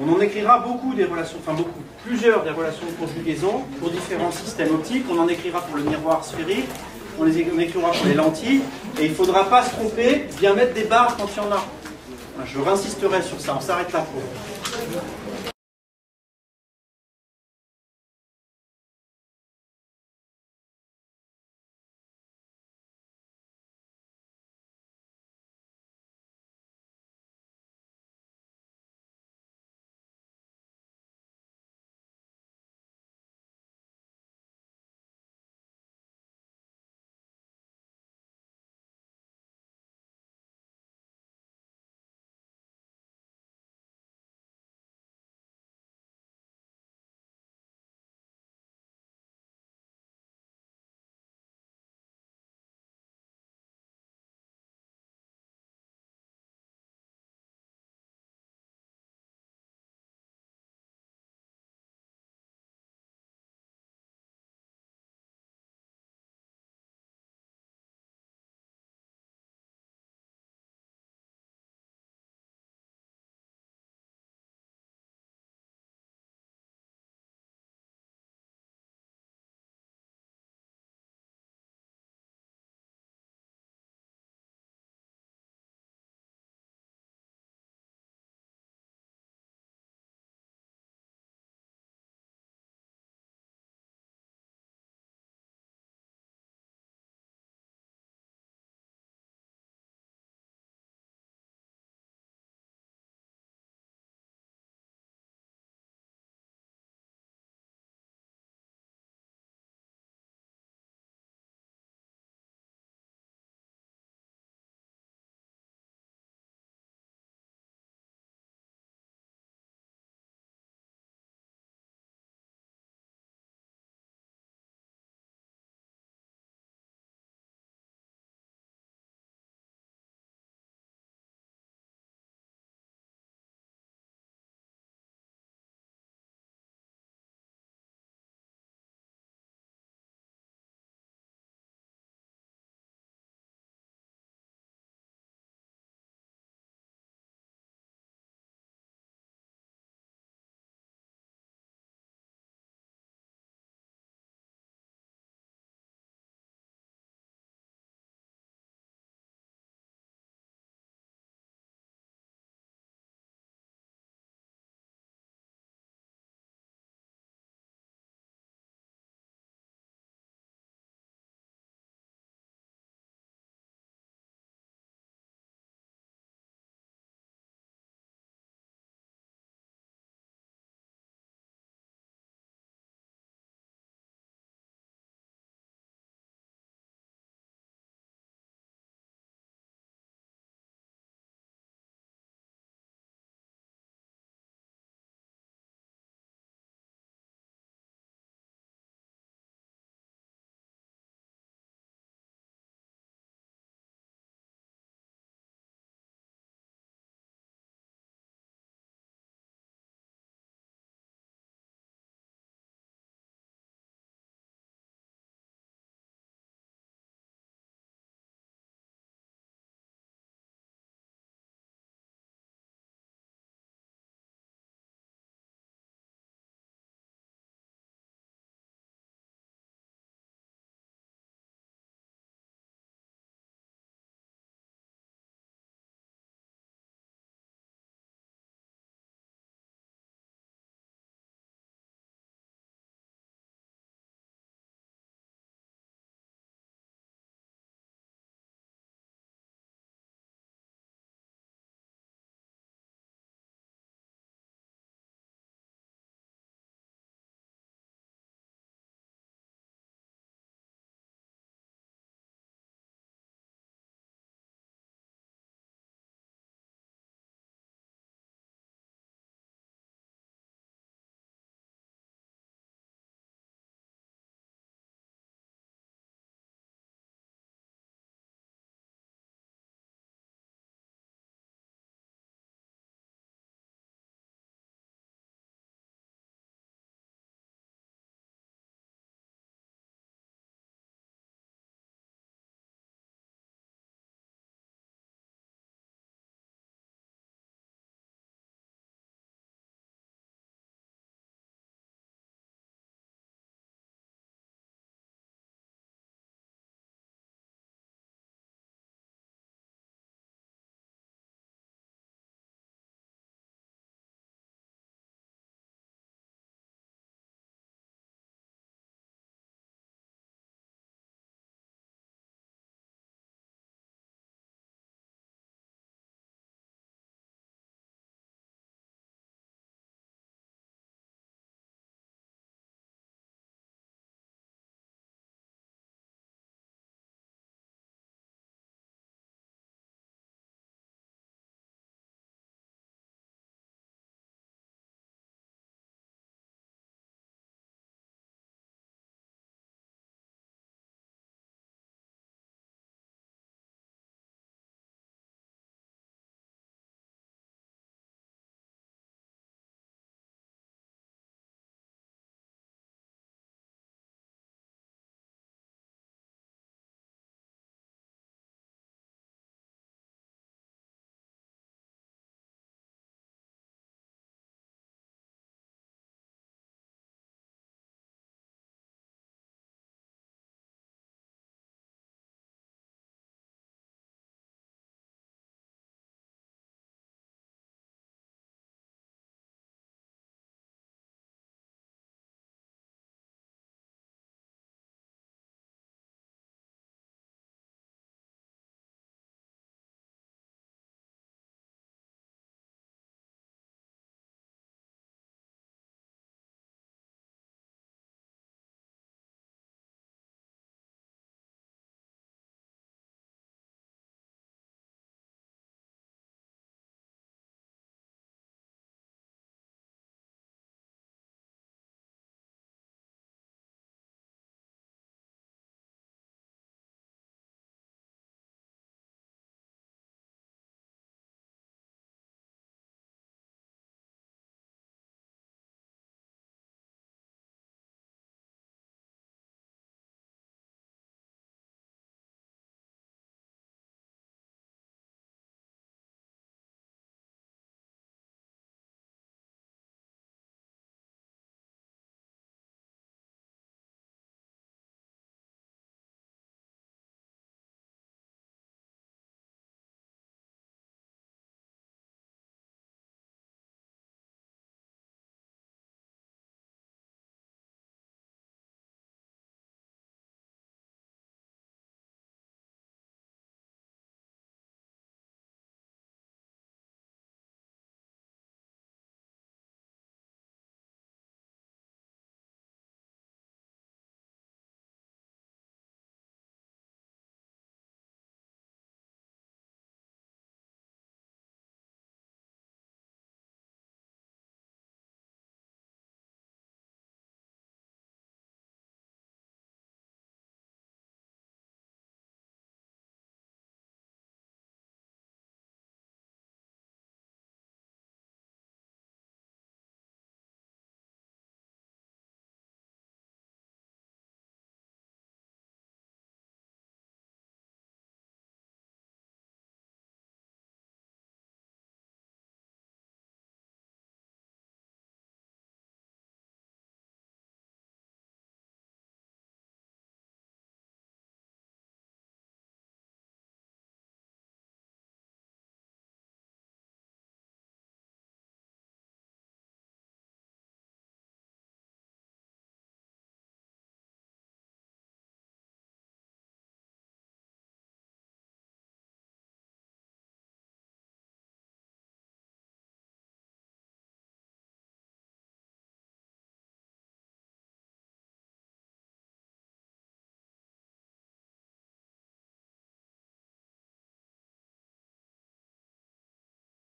On en écrira beaucoup des relations, enfin beaucoup, plusieurs des relations de conjugaison pour différents systèmes optiques. On en écrira pour le miroir sphérique, on les écrira pour les lentilles, et il ne faudra pas se tromper, bien mettre des barres quand il y en a. Je insisterai sur ça, on s'arrête là pour.